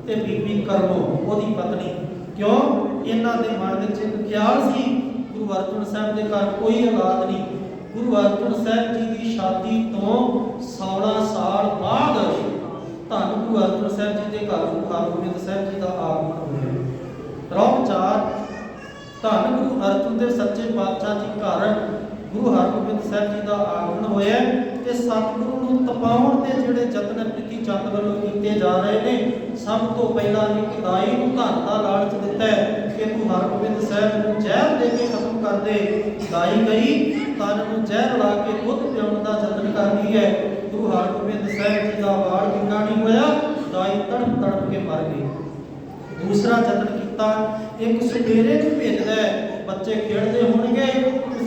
ਤੇ ਬੀਬੀ ਕਰਮੋ ਉਹਦੀ ਪਤਨੀ। ਕਿਉਂ? ਇਹਨਾਂ ਦੇ ਮਨ ਵਿੱਚ ਇੱਕ ਖਿਆਲ ਸੀ ਗੁਰੂ ਅਰਜਨ ਸਾਹਿਬ ਦੇ ਘਰ ਕੋਈ ਔਲਾਦ ਨਹੀਂ। ਗੁਰੂ ਅਰਜਨ ਸਾਹਿਬ ਜੀ ਦੀ ਸ਼ਾਦੀ ਤੋਂ 16 ਸਾਲ ਬਾਅਦ ਧੰਨ ਗੁਰੂ ਅਰਜਨ ਸਾਹਿਬ ਜੀ ਦੇ ਘਰ ਗੁਰੂ ਹਰਗੋਬਿੰਦ ਸਾਹਿਬ ਜੀ ਦਾ ਆਗਮਨ ਹੋਇਆ। ਰੋਹ 4 ਧੰਨ ਗੁਰੂ ਅਰਜਨ ਦੇਵ ਸੱਚੇ ਪਾਤਸ਼ਾਹ ਜੀ ਘਰ ਗੁਰੂ ਹਰਗੋਬਿੰਦ ਸਾਹਿਬ ਜੀ ਦਾ ਆਗਮਨ ਹੋਇਆ ਤੇ ਸਤਿਗੁਰੂ ਨੂੰ ਤਪਾਉਣ ਦੇ ਜਿਹੜੇ ਯਤਨ ਪ੍ਰਿਥੀ ਚੰਦ ਵੱਲੋਂ ਕੀਤੇ ਜਾ ਰਹੇ ਨੇ, ਸਭ ਤੋਂ ਪਹਿਲਾਂ ਇੱਕ ਦਾਈ ਨੂੰ ਧਨ ਦਾ ਲਾਲਚ ਦਿੱਤਾ ਹੈ ਕਿ ਤੂੰ ਹਰਗੋਬਿੰਦ ਸਾਹਿਬ ਨੂੰ ਜ਼ਹਿਰ ਦੇ ਕੇ ਖਤਮ ਕਰ ਦੇ। ਦਾਈ ਗਈ, ਤਨ ਨੂੰ ਜ਼ਹਿਰ ਲਾ ਕੇ ਦੁੱਧ ਪਿਆਉਣ ਦਾ ਯਤਨ ਕਰਦੀ ਹੈ। ਗੁਰੂ ਹਰਗੋਬਿੰਦ ਸਾਹਿਬ ਜੀ ਦਾ ਵਾਲ ਵਿੰਗਾ ਨਹੀਂ ਹੋਇਆ, ਦਾਈ ਤੜਪ ਤੜਪ ਕੇ ਮਰ ਗਈ। ਦੂਸਰਾ ਯਤਨ ਕੀਤਾ, ਇੱਕ ਸੁਨੇਰੇ ਨੂੰ ਭੇਜਦਾ ਹੈ, ਬੱਚੇ ਖੇਡਦੇ ਹੋਣਗੇ,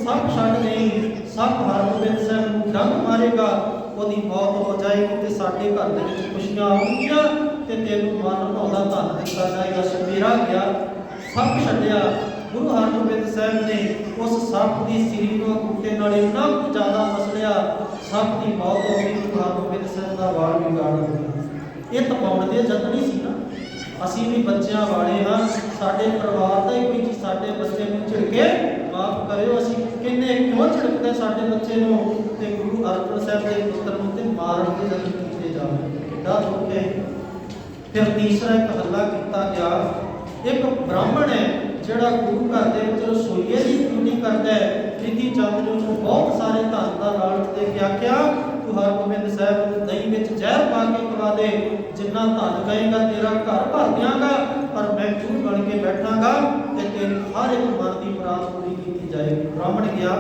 ਸਭ ਛੱਡ ਨਹੀਂ, ਸਭ ਹਰਗੋਬਿੰਦ ਸਾਹਿਬ ਨੂੰ ਡੰਗ ਮਾਰੇਗਾ, ਉਹਦੀ ਮੌਤ ਹੋ ਜਾਏਗੀ ਤੇ ਸਾਡੇ ਘਰ ਦੇ ਵਿੱਚ ਖੁਸ਼ੀਆਂ ਆਉਣਗੀਆਂ ਤੇ ਤੈਨੂੰ ਮਨ ਭਾਉਂਦਾ ਧਨ ਦਿੱਤਾ ਜਾਏਗਾ। ਸੁਨੇਰਾ ਗਿਆ, ਸਭ ਛੱਡਿਆ। ਗੁਰੂ ਹਰਗੋਬਿੰਦ ਸਾਹਿਬ ਨੇ ਉਸ ਸੱਪ ਦੀ ਸਿਰੀ ਨੂੰ ਕੁੱਤੇ ਨਾਲ ਇੰਨਾ ਕੁ ਜ਼ਿਆਦਾ ਮਸਲਿਆ, ਸੱਪ ਦੀ ਮੌਤ ਹੋ ਗਈ। ਗੁਰੂ ਹਰਗੋਬਿੰਦ ਸਾਹਿਬ ਦਾ ਵਾਲ ਵਿਗਾੜ ਹੋ ਗਿਆ। ਇਹ ਤਪਾਉਣ ਦੇ ਯਤਨ ਹੀ ਸੀ ਨਾ। ਅਸੀਂ ਵੀ ਬੱਚਿਆਂ ਵਾਲੇ ਹਾਂ, ਸਾਡੇ ਪਰਿਵਾਰ ਦਾ ਹੀ ਕੋਈ ਜੀ ਸਾਡੇ ਬੱਚੇ ਨੂੰ ਝਿੜਕੇ, ਮਾਫ ਕਰਿਓ, ਅਸੀਂ ਕਿੰਨੇ ਕਿਉਂ ਝਿੜਕਦੇ ਸਾਡੇ ਬੱਚੇ ਨੂੰ, ਤੇ ਗੁਰੂ ਅਰਜਨ ਸਾਹਿਬ ਦੇ ਪੁੱਤਰ ਨੂੰ ਤੇ ਮਾਰਨ ਦੇ ਯਤਨ ਕੀਤੇ ਜਾਵੇ। ਕਿੱਡਾ ਦੁੱਖ ਹੈ। ਫਿਰ ਤੀਸਰਾ ਇੱਕ ਹੱਲਾ ਕੀਤਾ ਗਿਆ। ਇੱਕ ਬ੍ਰਾਹਮਣ ਹੈ ਜਿਹੜਾ ਗੁਰੂ ਘਰ ਦੇ ਵਿੱਚ ਰਸੋਈਏ ਦੀ ਡਿਊਟੀ ਕਰਦਾ ਹੈ। ਪ੍ਰਿਥੀ ਚੰਦ ਨੇ ਉਹਨੂੰ ਬਹੁਤ ਸਾਰੇ ਧਨ ਦਾ ਲਾਲਚ ਦੇ ਕੇ ਆਖਿਆ, ਤੂੰ ਹਰਗੋਬਿੰਦ ਸਾਹਿਬ ਨੂੰ ਦਹੀਂ ਵਿੱਚ ਜ਼ਹਿਰ ਪਾ ਕੇ ਖਵਾ ਦੇ, ਜਿੰਨਾ ਧਨ ਕਹੇਗਾ ਤੇਰਾ ਘਰ ਭਰ ਦਿਆਂਗਾ, ਪਰ ਮੈਂ ਖੂਹ ਬਣ ਕੇ ਬੈਠਾਂਗਾ ਤੇ ਤੇਰੀ ਹਰ ਇੱਕ ਮਨ ਦੀ ਮੁਰਾਦ ਪੂਰੀ ਕੀਤੀ ਦਿੱਤੀ ਜਾਏਗੀ। ਬ੍ਰਾਹਮਣ ਗਿਆ,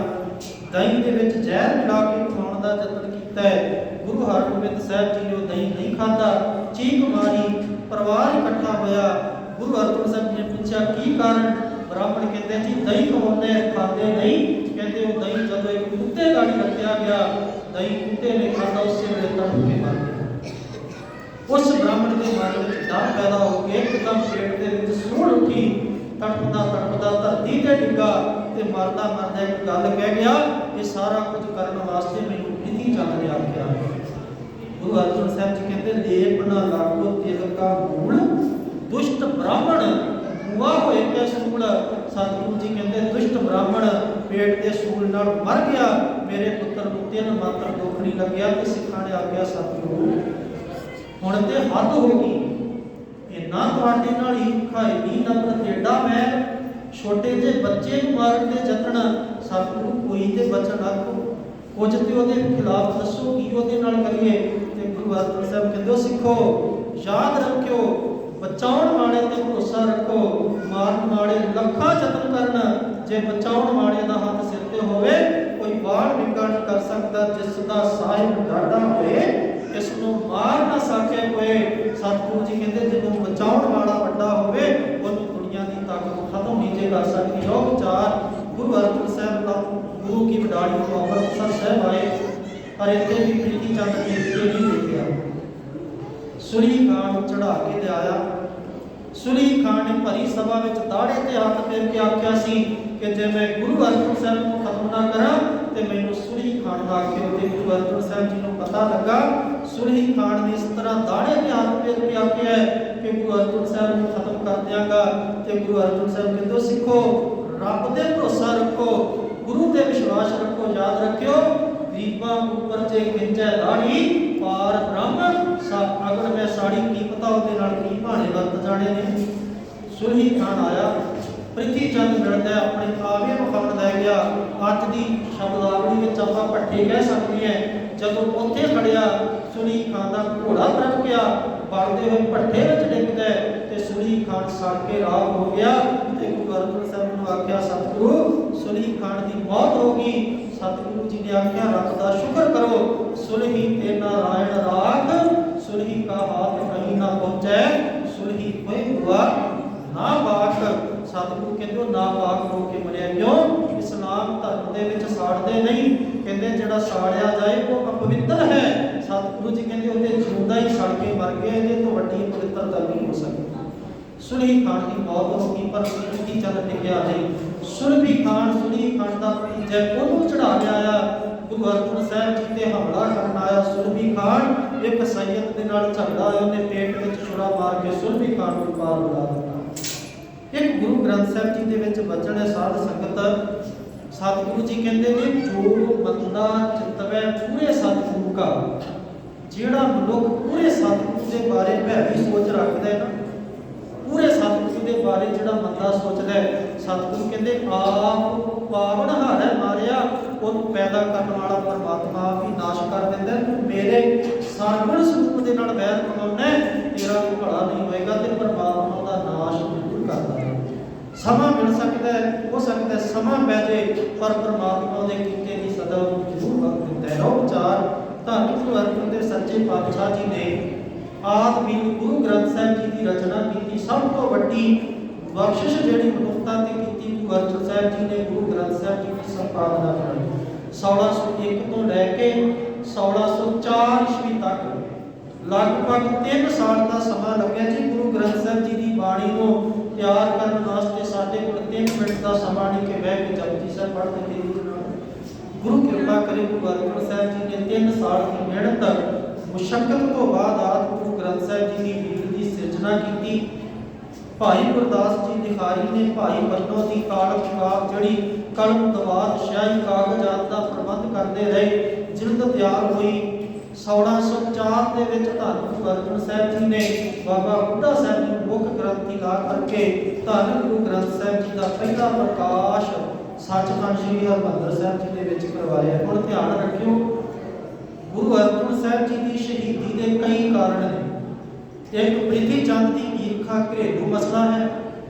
ਦਹੀਂ ਦੇ ਵਿੱਚ ਜ਼ਹਿਰ ਮਿਲਾ ਕੇ ਖਾਣ ਦਾ ਯਤਨ ਕੀਤਾ ਹੈ। ਗੁਰੂ ਹਰਗੋਬਿੰਦ ਸਾਹਿਬ ਜੀ ਨੇ ਉਹ ਦਹੀਂ ਨਹੀਂ ਖਾਧਾ, ਚੀਕ ਮਾਰੀ, ਪਰਿਵਾਰ ਇਕੱਠਾ ਹੋਇਆ। ਗੁਰੂ ਹਰਗੋਬਿੰਦ ਸਾਹਿਬ ਜੀ ਨੇ ਪੁੱਛਿਆ ਕੀ ਕਾਰਨ? ਬ੍ਰਾਹਮਣ ਕਹਿੰਦੇ ਜੀ ਦਹੀਂ ਖਵਾਉਂਦੇ ਖਾਂਦੇ ਨਹੀਂ। ਕਹਿੰਦੇ ਉਹ ਦਹੀਂ ਜਦੋਂ ਇੱਕ ਕੁੱਤੇ ਗਾੜੀ ਰੱਖਿਆ ਗਿਆ, ਦਹੀਂ ਕੁੱਤੇ ਨੇ ਖਾਧਾ, ਉਸੇ ਵੇਲੇ ਤੜਪ ਕੇ ਮਰ ਗਿਆ। ਉਸ ਬ੍ਰਾਹਮਣ ਦੇ ਮਨ ਵਿੱਚ ਡਰ ਪੈਦਾ ਹੋ ਕੇ ਇੱਕਦਮ ਪੇਟ ਦੇ ਵਿੱਚ ਸੂਲ ਉੱਠੀ, ਤੜਪਦਾ ਤੜਪਦਾ ਧਰਤੀ ਤੇ ਡਿੱਗਾ ਤੇ ਮਰਦਾ ਮਰਦਾ ਇੱਕ ਗੱਲ ਕਹਿ ਗਿਆ, ਇਹ ਸਾਰਾ ਕੁਝ ਕਰਨ ਵਾਸਤੇ ਮੈਨੂੰ ਪ੍ਰਿਥੀ ਚੰਦ ਨੇ ਆਖਿਆ। ਗੁਰੂ ਅਰਜਨ ਸਾਹਿਬ ਜੀ ਕਹਿੰਦੇ ਲੇਪ ਨਾ ਲਾਗੋ ਤਿਲ ਕਾ ਮੂਲ, ਦੁਸ਼ਟ ਬ੍ਰਾਹਮਣ ਮੁਆ ਹੋਏ ਕੇ ਸੂਲ। ਸਤਿਗੁਰੂ ਜੀ ਕਹਿੰਦੇ ਦੁਸ਼ਟ ਬ੍ਰਾਹਮਣ ਪੇਟ ਦੇ ਸੂਲ ਨਾਲ ਮਰ ਗਿਆ, ਮੇਰੇ ਪੁੱਤਰ ਨੂੰ ਤਿੰਨ ਮਾਤਰ ਦੁੱਖ ਨਹੀਂ ਲੱਗਿਆ। ਤੇ ਸਿੱਖਾਂ ਨੇ ਆਖਿਆ ਸਤਿਗੁਰੂ ਹੁਣ ਤੇ ਹੱਦ ਹੋ ਗਈ, ਇੰਨਾ ਤੁਹਾਡੇ ਨਾਲ ਈਰਖਾ ਇੰਨੀ ਨਫ਼ਰਤ ਏਡਾ ਮੈਂ ਛੋਟੇ ਜਿਹੇ ਬੱਚੇ ਨੂੰ ਮਾਰਨ ਦੇ ਯਤਨ। ਸਤਿਗੁਰੂ ਕੋਈ ਤੇ ਬਚਨ ਆਖੋ, ਕੁਝ ਤੇ ਉਹਦੇ ਖਿਲਾਫ ਦੱਸੋ ਕੀ ਉਹਦੇ ਨਾਲ ਕਰੀਏ। ਤੇ ਗੁਰੂ ਅਰਜਨ ਸਾਹਿਬ ਕਹਿੰਦੇ ਸਿੱਖੋ ਯਾਦ ਰੱਖਿਓ, ਬਚਾਉਣ ਵਾਲੇ ਤੇ ਭਰੋਸਾ ਰੱਖੋ, ਮਾਰਨ ਵਾਲੇ ਲੱਖਾਂ ਯਤਨ ਕਰਨ, ਜੇ ਬਚਾਉਣ ਵਾਲੇ ਦਾ ਹੱਥ ਸਿਰ ਤੇ ਹੋਵੇ ਕੋਈ ਬਾਣ ਵਿੰਗਾ ਨਹੀਂ ਕਰ ਸਕਦਾ। ਜਿਸ ਦਾ ਸਾਹਿਬ ਡਾਢਾ ਹੋਏ ਇਸ ਨੂੰ ਮਾਰ ਨਾ ਸਕੇ ਕੋਈ। ਸਤਿਗੁਰੂ ਜੀ ਕਹਿੰਦੇ ਜਦੋਂ ਬਚਾਉਣ ਵਾਲਾ ਵੱਡਾ ਹੋਵੇ ਉਹਨੂੰ ਦੁਨੀਆ ਦੀ ਤਾਕਤ ਖਤਮ ਨਹੀਂ ਜੇ ਕਰ ਸਕਦੀ। ਉਹ ਵਿਚਾਰ ਗੁਰੂ ਅਰਜਨ ਸਾਹਿਬ ਦਾ ਗੁਰੂ ਕੀ ਵਡਾਲੀ ਤੋਂ ਅੰਮ੍ਰਿਤਸਰ ਸਾਹਿਬ ਆਏ, ਪਰ ਇੱਥੇ ਵੀ ਪ੍ਰੀਤੀ ਚੰਦ ਨੇ ਨਹੀਂ ਦੇਖਿਆ। ਸੁਲੀ ਖਾਨ ਨੂੰ ਚੜਾ ਕੇ ਲਿਆਇਆ। ਸੁਲੀ ਖਾਨ ਨੇ ਭਰੀ ਸਭਾ ਵਿੱਚ ਦਾੜੇ ਤੇ ਹੱਥ ਫੇਰ ਕੇ ਆਖਿਆ ਸੀ ਕਿ ਜੇ ਮੈਂ ਗੁਰੂ ਅਰਜਨ ਸਾਹਿਬ ਨੂੰ ਖਤਮ ਨਾ ਕਰਾਂ ਤੇ ਮੈਨੂੰ ਸੁਲੀ ਖਾਨ ਦਾ ਆਖਿਓ। ਤੇ ਗੁਰੂ ਅਰਜਨ ਸਾਹਿਬ ਜੀ ਨੂੰ ਪਤਾ ਲੱਗਾ ਸੁਲੀ ਖਾਨ ਨੇ ਇਸ ਤਰ੍ਹਾਂ ਦਾੜੇ ਤੇ ਹੱਥ ਫੇਰ ਕੇ ਆਖਿਆ ਕਿ ਗੁਰੂ ਅਰਜਨ ਸਾਹਿਬ ਨੂੰ ਖਤਮ ਕਰ ਦਿਆਂਗਾ। ਤੇ ਗੁਰੂ ਅਰਜਨ ਸਾਹਿਬ ਕਹਿੰਦੇ ਸਿੱਖੋ ਰੱਬ ਦੇ ਭਰੋਸਾ ਰੱਖੋ, ਗੁਰੂ ਤੇ ਵਿਸ਼ਵਾਸ ਰੱਖੋ। ਯਾਦ ਰੱਖਿਓ ਗਰੀਬਾਂ ਉੱਪਰ ਜੇ ਖਿੰਚੈ ਦਾੜੀ ਪਾਰ ਬ੍ਰਹਮ ਸਭ ਅਗਰ ਮੈਂ ਸਾੜੀ ਕੀ ਪਤਾ ਉਹਦੇ ਨਾਲ ਕੀ ਭਾਣੇ ਵਰਤ ਜਾਣੇ ਨੇ। ਸੁਲਹੀ ਖਾਨ ਆਇਆ, ਪ੍ਰਿਥੀ ਚੰਦ ਮਿਲਦਾ ਆਪਣੇ ਕਾਵਿ ਵਿਖਾਉਣ ਲੈ ਗਿਆ। ਅੱਜ ਦੀ ਸ਼ਬਦਾਵਲੀ ਵਿੱਚ ਆਪਾਂ ਭੱਠੇ ਕਹਿ ਸਕਦੇ ਹਾਂ। ਜਦੋਂ ਉੱਥੇ ਖੜਿਆ ਸੁਲਹੀ ਖਾਨ ਦਾ ਘੋੜਾ ਤਰਕ ਗਿਆ, ਬਲਦੇ ਹੋਏ ਭੱਠੇ ਵਿੱਚ ਡਿੱਗਦਾ ਤੇ ਸੁਲਹੀ ਖਾਨ ਸੜ ਕੇ ਰਾਖ ਹੋ ਗਿਆ। ਤੇ ਗੁਰੂ ਅਰਜਨ ਸਾਹਿਬ ਨੂੰ ਆਖਿਆ ਸਤਿਗੁਰੂ ਸੁਲਹੀ ਖਾਨ ਦੀ ਮੌਤ ਹੋ ਗਈ। ਸਤਿਗੁਰੂ ਜੀ ਨੇ ਆਖਿਆ ਰੱਬ ਦਾ ਸ਼ੁਕਰ ਕਰੋ, ਸੁਲਹੀ ਤੇ ਨਾਰਾਇਣ ਰਾਖ, ਸੁਲਹੀ ਕਾ ਹਾਥ ਕਹੀਂ ਨਾ ਪਹੁੰਚੈ, ਸੁਲਹੀ ਕੋਈ ਹੁਆ ਨਾ ਬਾਕ। ਸਤਿਗੁਰੂ ਕਹਿੰਦੇ ਨਾ ਬਾਕ ਹੋ ਕੇ ਮਰਿਆ। ਕਿਉਂ? ਇਸਲਾਮ ਧਰਮ ਦੇ ਵਿੱਚ ਸਾੜਦੇ ਨਹੀਂ, ਕਹਿੰਦੇ ਜਿਹੜਾ ਸਾੜਿਆ ਜਾਏ ਉਹ ਅਪਵਿੱਤਰ ਹੈ। ਸਤਿਗੁਰੂ ਜੀ ਕਹਿੰਦੇ ਉਹਦੇ ਜਿਉਂਦਾ ਹੀ ਸੜ ਕੇ ਮਰ ਗਏ, ਇਹਦੇ ਤੋਂ ਵੱਡੀ ਪਵਿੱਤਰਤਾ ਨਹੀਂ ਹੋ ਸਕਦੀ। ਸੁਲਹੀ ਖਾਨ ਦੀ ਮੌਤ ਹੋ ਗਈ ਪਰ ਪ੍ਰਿਥੀ ਚੰਦ ਟਿਕਿਆ ਨਹੀਂ। ਸੁਲਹੀ ਖਾਨ ਦਾ ਜੈ ਉਹਨੂੰ ਚੜਾ ਲਿਆਇਆ। ਗੁਰੂ ਅਰਜਨ ਸਾਹਿਬ ਜੀ ਤੇ ਹਮਲਾ ਕਰਨ ਆਇਆ ਸੁਲਹੀ ਖਾਨ, ਇੱਕ ਸੈਯਦ ਦੇ ਨਾਲ ਝਗੜਾ ਹੋਇਆ, ਉਹਨੇ ਪੇਟ ਵਿੱਚ ਛੁਰਾ ਮਾਰ ਕੇ ਸੁਲਹੀ ਖਾਨ ਨੂੰ ਪਾਰ ਬੁਲਾ ਦਿੱਤਾ। ਇੱਕ ਗੁਰੂ ਗ੍ਰੰਥ ਸਾਹਿਬ ਜੀ ਦੇ ਵਿੱਚ ਬਚਨ ਹੈ ਸਾਧ ਸੰਗਤ। ਸਤਿਗੁਰੂ ਜੀ ਕਹਿੰਦੇ ਨੇ ਜੋ ਬੰਦਾ ਚਿਤਵੈ ਪੂਰੇ ਸਤਿਗੁਰੂ ਕਾ, ਜਿਹੜਾ ਮਨੁੱਖ ਪੂਰੇ ਸਤਿਗੁਰੂ ਦੇ ਬਾਰੇ ਭੈੜੀ ਸੋਚ ਰੱਖਦਾ ਹੈ ਨਾ, ਪੂਰੇ ਸਤਿਗੁਰੂ ਦੇ ਬਾਰੇ ਜਿਹੜਾ ਬੰਦਾ ਸੋਚਦਾ ਹੈ, ਸਤਿਗੁਰੂ ਕਹਿੰਦੇ ਆਪ ਪਾਵਨ ਹਾਰੇ ਮਾਰਿਆ, ਉਹਨੂੰ ਪੈਦਾ ਕਰਨ ਵਾਲਾ ਪਰਮਾਤਮਾ ਆਪ ਹੀ ਨਾਸ਼ ਕਰ ਦਿੰਦਾ। ਤੂੰ ਮੇਰੇ ਸਰਗੁਣ ਸਰੂਪ ਦੇ ਨਾਲ ਵੈਰ ਪਾਉਣਾ, ਤੇਰਾ ਕੋਈ ਭਲਾ ਨਹੀਂ ਹੋਏਗਾ ਤੇ ਪਰਮਾਤਮਾ ਦਾ ਨਾਸ਼ ਜ਼ਰੂਰ ਕਰਦਾ ਹੈ। ਸਮਾਂ ਮਿਲ ਸਕਦਾ ਹੈ, ਹੋ ਸਕਦਾ ਹੈ ਸਮਾਂ ਪੈ ਜੇ, ਪਰ ਪਰਮਾਤਮਾ ਦੇ ਕੀਤੇ ਦੀ ਸਦਾ ਉਹਨੂੰ ਜ਼ਰੂਰ ਵਕਤ ਦਿੰਦਾ ਹੈ। ਉਹ ਵਿਚਾਰ ਧੰਨ ਗੁਰੂ ਅਰਜਨ ਦੇ ਸੱਚੇ ਪਾਤਸ਼ਾਹ ਜੀ ਨੇ ਆਦਿ ਵੀ ਗੁਰੂ ਗ੍ਰੰਥ ਸਾਹਿਬ ਜੀ ਦੀ ਰਚਨਾ ਕੀਤੀ। ਸਭ ਤੋਂ ਵੱਡੀ ਬਖਸ਼ਿਸ਼ ਜਿਹੜੀ ਮਨੁੱਖਤਾ ਤੇ ਕੀਤੀ, ਗੁਰੂ ਅਰਜਨ ਸਾਹਿਬ ਜੀ ਨੇ ਗੁਰੂ ਗ੍ਰੰਥ ਸਾਹਿਬ ਜੀ ਦੀ ਸੰਪਾਦਨਾ ਕਰਾਈ। 1601 ਤੋਂ ਲੈ ਕੇ 1604 ਈਸਵੀ ਤੱਕ ਲਗਭਗ 3 ਸਾਲ ਦਾ ਸਮਾਂ ਲੱਗਿਆ ਜੀ ਗੁਰੂ ਗ੍ਰੰਥ ਸਾਹਿਬ ਜੀ ਦੀ ਬਾਣੀ ਨੂੰ ਤਿਆਰ ਕਰਨ ਵਾਸਤੇ। ਸਾਡੇ ਕੋਲ 3 ਮਿੰਟ ਦਾ ਸਮਾਂ ਨਹੀਂ ਕਿ ਬਹਿ ਕੇ ਜਪਜੀ ਸਾਹਿਬ ਪੜ੍ਹ ਕੇ ਤੇਰੀ ਨਾਲ ਗੁਰੂ ਕਿਰਪਾ ਕਰੇ। ਗੁਰੂ ਅਰਜਨ ਸਾਹਿਬ ਜੀ ਨੇ 3 ਸਾਲ ਦੀ ਮਿਹਨਤ ਮੁਸ਼ੱਕਤ ਤੋਂ ਬਾਅਦ ਆਦਿ ਗੁਰੂ ਗ੍ਰੰਥ ਸਾਹਿਬ ਜੀ ਦੀ ਲੀਲ ਦੀ ਸਿਰਜਣਾ ਕੀਤੀ। ਭਾਈ ਗੁਰਦਾਸ ਜੀ ਲਿਖਾਰੀ ਨੇ ਭਾਈ ਬੰਨੋ ਦੀ ਕਾਲਮ ਜਿਹੜੀ ਕਲਮ ਦਵਾਤ ਸ਼ਾਹੀ ਕਾਗਜ਼ ਆਦਿ ਦਾ ਪ੍ਰਬੰਧ ਕਰਦੇ ਰਹੇ। ਜਿਲਦ ਤਿਆਰ ਹੋਈ 1604 ਦੇ ਵਿੱਚ ਧੰਨ ਗੁਰੂ ਅਰਜਨ ਸਾਹਿਬ ਜੀ ਨੇ ਬਾਬਾ ਬੁੱਢਾ ਸਾਹਿਬ ਨੂੰ ਮੁੱਖ ਗ੍ਰੰਥੀ ਲਾ ਕਰਕੇ ਧੰਨ ਗੁਰੂ ਗ੍ਰੰਥ ਸਾਹਿਬ ਜੀ ਦਾ ਪਹਿਲਾ ਪ੍ਰਕਾਸ਼ ਸੱਚਖੰਡ ਸ੍ਰੀ ਹਰਿਮੰਦਰ ਸਾਹਿਬ ਜੀ ਦੇ ਵਿੱਚ ਕਰਵਾਇਆ। ਹੁਣ ਧਿਆਨ ਰੱਖਿਓ ਗੁਰੂ ਅਰਜਨ ਸਾਹਿਬ ਜੀ ਦੀ ਸ਼ਹੀਦੀ ਦੇ ਕਈ ਕਾਰਨ ਨੇ। ਇੱਕ ਪ੍ਰਿਥੀ ਚੰਦ ਦੀ ਈਰਖਾ ਘਰੇਲੂ ਮਸਲਾ ਹੈ,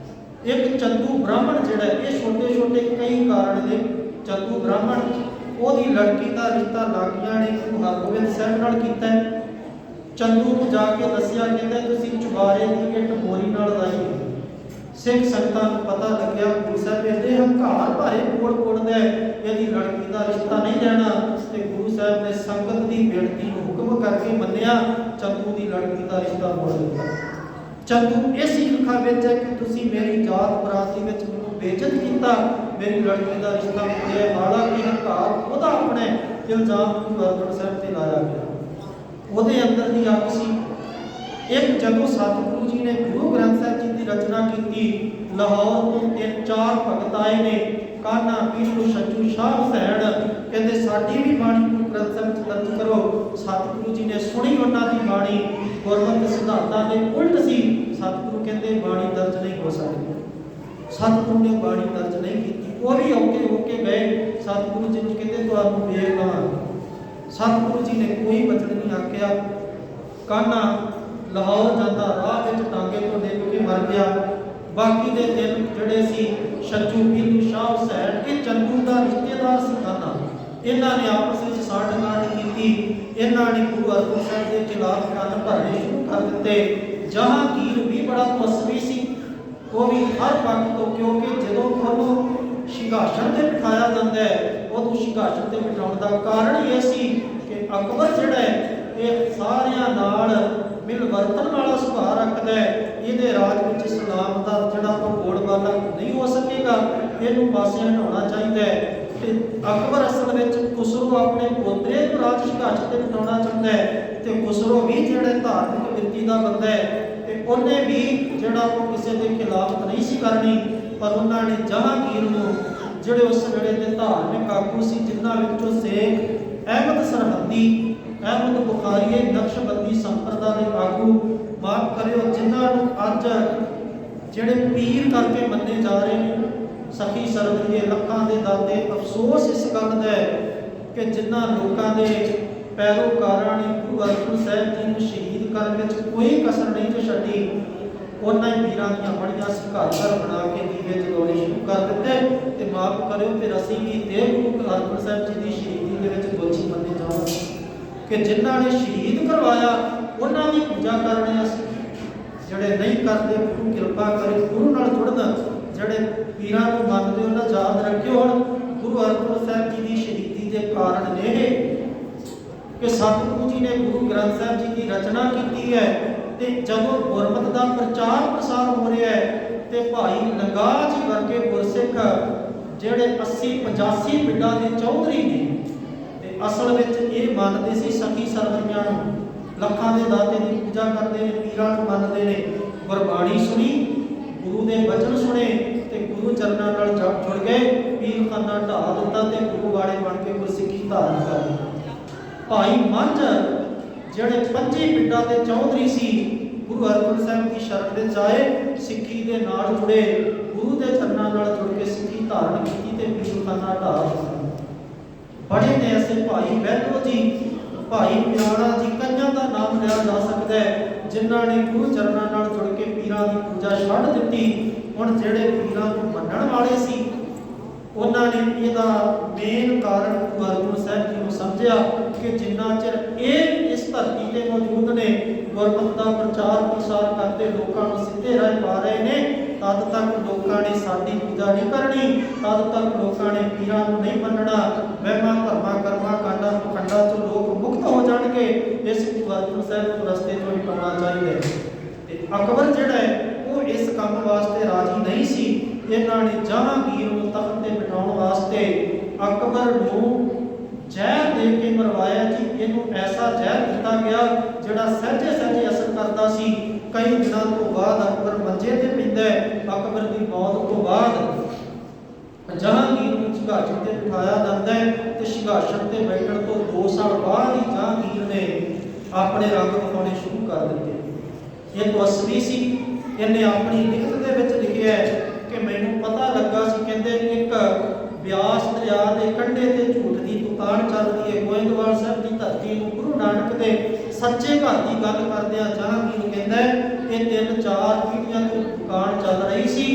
एक चंदू ब्राह्मण जिहड़ा ये छोटे छोटे कई कारण ने। चंदू ब्राह्मण ओदी लड़की का रिश्ता लागियां ने गुरु हरगोबिंद साहब नाल कीता है। चंदू को जाके दसिया कहते तुसीं चुबारे की इट बोरी नाल लाई। सिख संगतां नूं पता लग्या गुरु साहब कहते हंकार भारे कोड़ कोड़दा है, यदि लड़की का रिश्ता नहीं लेना। तो गुरु साहब ने संगत की बेनती को हुक्म करके मन्निया, चंदू की लड़की का रिश्ता मोड़ दिता। चंदू इस ईर्खा विच है कि तुसीं मेरी जात बराती विच मैनूं बेइज्जत कीता, मेरी लड़की का रिश्ता मोड़िया। हालांकि हंकार ओहदा अपने इल्जाम गुरु हरगोबिंद साहब ते लाया गया। ओहदे अंदर दी अग सी। एक जदों सतगुरु जी ने गुरु ग्रंथ साहब जी की रचना की, लाहौर तो 3-4 भगत आए ने, कान्हा पीलू सच्चू शाह हुसैन कहते साडी भी बाणी गुरु ग्रंथ साहब च दर्ज करो। सतगुरु जी ने सुनी उन्हां दी बाणी गुरमत सिद्धांतां दे उल्ट सी। सतगुरु कहते बाणी दर्ज नहीं हो सकती। सतगुरु ने बाणी दर्ज नहीं की। वो भी औके होके गए। सतगुरु जी ने कहते तुहानूं वेख लवां। सतगुरु जी ने कोई वचन नहीं आख्या। कान्हा लाहौर जाता राह विच टांगे तो डिग के मर गया। बाकी दे दिन जिहड़े सी सच्चू पीलू शाह हुसैन ये चंदू का रिश्तेदार सी। कान्हा इन्हां ने आपस में साठ-गांठ की। इन्हां ने गुरु हरगोबिंद साहब के खिलाफ कंन भरने शुरू कर दिते। जहांगीर भी बड़ा तपस्वी सी, वो भी हर पक्ष तो, क्योंकि जदों उन्होंने सिंघासन ते बिठाया जाता है उदों सिंघासन ते बिठाउण दा कारण ये सी कि अकबर जिहड़ा है ये सारियां नाल मिल वरतन वाला सुभाव रखता है। ये राज में इस्लाम का जोड़ा बोलबाला नहीं हो सकेगा, इनू पासे हटाना चाहिए। अकबर असल में खुसरो अपने पोतरे को राज सिंघासन से बिठाना चाहता है। तो खुसरो भी जोड़े धार्मिक वृत्ति का बंदा है, उन्हें भी जोड़ा वो किसी के खिलाफ नहीं सी करनी। पर उन्होंने जहांगीर को जोड़े उस वेले के धार्मिक आगू से जिन्होंने शेख अहमद सरहदी, अहमद बुखारी नक्शबंदी संप्रदाय के आगू, माफ करियो जिन्होंने अज जोड़े पीर करके मन्ने जा रहे हैं, सखी सरवरी लखां दे दाते। अफसोस इस गल का है कि जिन्हों लोगों के पैरोकारां ने गुरु हरगोबिंद साहब जी को शहीद करने में कोई कसर नहीं जो छड्डी, उन्होंने वीरां दीयां बड़ियां घर बना के दीवे जगाने शुरू कर दिते। तो माफ करियो फिर असीं भी ते गुरु हरगोबिंद साहब जी की शहीदी के विच दोषी मन्ने जावांगे कि जिन्होंने शहीद करवाया उन्हों की पूजा करने। असीं जिहड़े नहीं करते गुरु कृपा करे गुरु नाल जुड़न, जिहड़े पीरां नूं मनदे उन्हां याद रखियो। हुण गुरु हरगोबिंद साहब जी की शहीदी के कारण ने कि सतगुरु जी ने गुरु ग्रंथ साहब जी की रचना की है। तो जदों गुरमत का प्रचार प्रसार हो रहा है तो भाई लंगाह जी वर्गे गुरसिख जिहड़े 80-85 पिंडां के चौधरी ने, ते असल में ये मानते सी सखी सरवरियां नूं, लखां दे दाते की पूजा करते हैं, पीरां नूं मनदे ने। गुरबाणी सुनी, गुरु के वचन सुने तो गुरु चरणों नाल जुड़ गए। पीर खाना ढा दिता तो गुरु वाले बन के गुरसिੱਖੀ धारण कर ली। भाई मंझ जिहड़े 25 पिंडां के चौधरी सी, गुरु हरगोबिंद साहब की शरण विच आए, सिੱਖੀ के नाल जुड़े, गुरु के चरणों नाल जुड़ के सिੱਖੀ धारण की ते पीर खाना ढा दिता। बड़े ने ऐसे भाई बहलो जी, भाई प्यारा जी, कईयां का नाम लिया जा सकता है जिन्होंने गुरु चरणों नाल जुड़ के पीरां की पूजा छड्ड दित्ती। हुण जिहड़े पीरां नूं मन्नण वाले सी उन्होंने इसका मेन कारण गुरु हरगोबिंद साहब जी को समझा कि जिन्ना चिर ये इस धरती पर मौजूद ने, गुरमत का प्रचार प्रसार करते लोगों को सीधे राह पा रहे हैं, तद तक लोगों ने साडी पूजा नहीं करनी, तद तक लोगों ने पीरां नूं नहीं मनना। वहमां भरमां कर्मां कांडां पखंडां चों लोग मुक्त हो जाएंगे। इस गुरु हरगोबिंद साहब को रस्ते चों हटाउणा चाहिए। अकबर जिहड़ा है वो इस काम वास्ते राजी नहीं सी। इन्होंने जहांगीर को तख्त पर बिठाने वास्ते अकबर को जहर दे के मरवाया जी। इनू ऐसा जहर दिता गया जिहड़ा सहजे सहजे असर करता सी। कई दिनों तो बाद अकबर मंजे ते पैंदा है। अकबर की मौत तो बाद जहांगीर को सिंघासन पर बिठाया जाता है तो सिंघासन पर बैठने तो 2 साल बाद ही जहांगीर ने अपने रंग विखाने शुरू कर दिए। ये तपस्वी सी। इन्हें अपनी लिखत के विच लिखिया है कि मैनू पता लगा सी, कहते एक ब्यास दरिया के कंढे ते झूठ की दुकान चलती है, गोइंदवाल साहब की धरती को गुरु ਨਾਨਕ ਦੇ ਸੱਚੇ ਘਰ ਦੀ ਗੱਲ ਕਰਦਿਆਂ ਜਹਾਂਗੀਰ ਕਹਿੰਦਾ ਇਹ 3-4 ਪੀੜ੍ਹੀਆਂ ਤੋਂ ਦੁਕਾਨ ਚੱਲ ਰਹੀ ਸੀ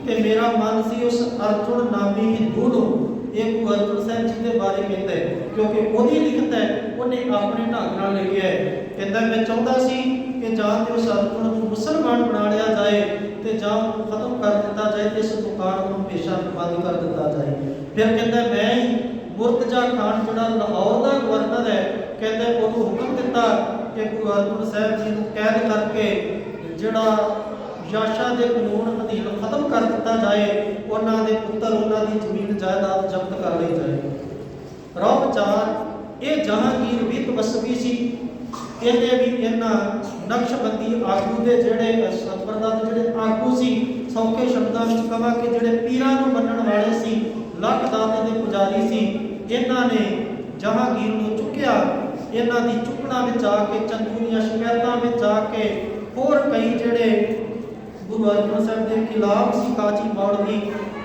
ਤੇ ਮੇਰਾ ਮਨ ਸੀ ਉਸ ਅਰਜੁਨ ਨਾਮੀ ਹਿੰਦੂ ਨੂੰ। ਇਹ ਗੁਰੂ ਅਰਜਨ ਸਾਹਿਬ ਜੀ ਦੇ ਬਾਰੇ ਕਹਿੰਦਾ ਕਿਉਂਕਿ ਉਹਦੀ ਲਿਖਤ ਹੈ, ਉਹਨੇ ਆਪਣੇ ਢੰਗ ਨਾਲ ਲਿਖਿਆ ਹੈ। ਕਹਿੰਦਾ ਮੈਂ ਚਾਹੁੰਦਾ ਸੀ ਕਿ ਜਾਂ ਤੇ ਉਸ ਅਰਜੁਨ ਨੂੰ ਮੁਸਲਮਾਨ ਬਣਾ ਲਿਆ ਜਾਏ ਤੇ ਜਾਂ ਉਹਨੂੰ ਖਤਮ ਕਰ ਦਿੱਤਾ ਜਾਏ ਤੇ ਇਸ ਦੁਕਾਨ ਨੂੰ ਹਮੇਸ਼ਾ ਬੰਦ ਕਰ ਦਿੱਤਾ ਜਾਏ। ਫਿਰ ਕਹਿੰਦਾ ਮੈਂ ਹੀ ਮੁਰਤਜ਼ਾ ਖਾਨ ਜਿਹੜਾ ਲਾਹੌਰ ਦਾ ਗਵਰਨਰ ਹੈ, ਕਹਿੰਦਾ ਉਹਨੂੰ ਹੁਕਮ ਦਿੱਤਾ ਕਿ ਗੁਰੂ ਅਰਜਨ ਸਾਹਿਬ ਜੀ ਨੂੰ ਕੈਦ ਕਰਕੇ ਜਿਹੜਾ ਯਾਸ਼ਾ ਦੇ ਕਾਨੂੰਨ ਅਧੀਨ ਖਤਮ ਕਰ ਦਿੱਤਾ ਜਾਏ, ਉਹਨਾਂ ਦੇ ਪੁੱਤਰ ਉਹਨਾਂ ਦੀ ਜ਼ਮੀਨ ਜਾਇਦਾਦ ਜ਼ਬਤ ਕਰ ਲਈ ਜਾਏ। ਰੌਬ 4 ਇਹ ਜਹਾਂਗੀਰ ਵੀ ਤਪਸਵੀ ਸੀ। ਇਹਨੇ ਵੀ ਇਹਨਾਂ ਨਕਸ਼ਬੰਦੀ ਆਗੂ ਦੇ ਜਿਹੜੇ ਸੰਪਰਦਾ ਦੇ ਜਿਹੜੇ ਆਗੂ ਸੀ, ਸੌਖੇ ਸ਼ਬਦਾਂ ਵਿੱਚ ਕਹਾਂ ਕਿ ਜਿਹੜੇ ਪੀਰਾਂ ਨੂੰ ਮੰਨਣ ਵਾਲੇ ਸੀ, ਲੱਖ ਦਾਤੇ ਦੇ ਪੁਜਾਰੀ ਸੀ, ਇਹਨਾਂ ਨੇ ਜਹਾਂਗੀਰ ਨੂੰ ਚੁੱਕਿਆ। ਇਹਨਾਂ ਦੀ ਚੁੱਕਣਾ ਵਿੱਚ ਆ ਕੇ ਚੰਦੂ ਦੀਆਂ ਸ਼ਿਕਾਇਤਾਂ ਵਿੱਚ ਆ ਕੇ ਹੋਰ ਕਈ ਜਿਹੜੇ ਗੁਰੂ ਅਰਜਨ ਸਾਹਿਬ ਦੇ ਖਿਲਾਫ ਸੀ ਕਾਜੀ ਮੌੜਵੀ,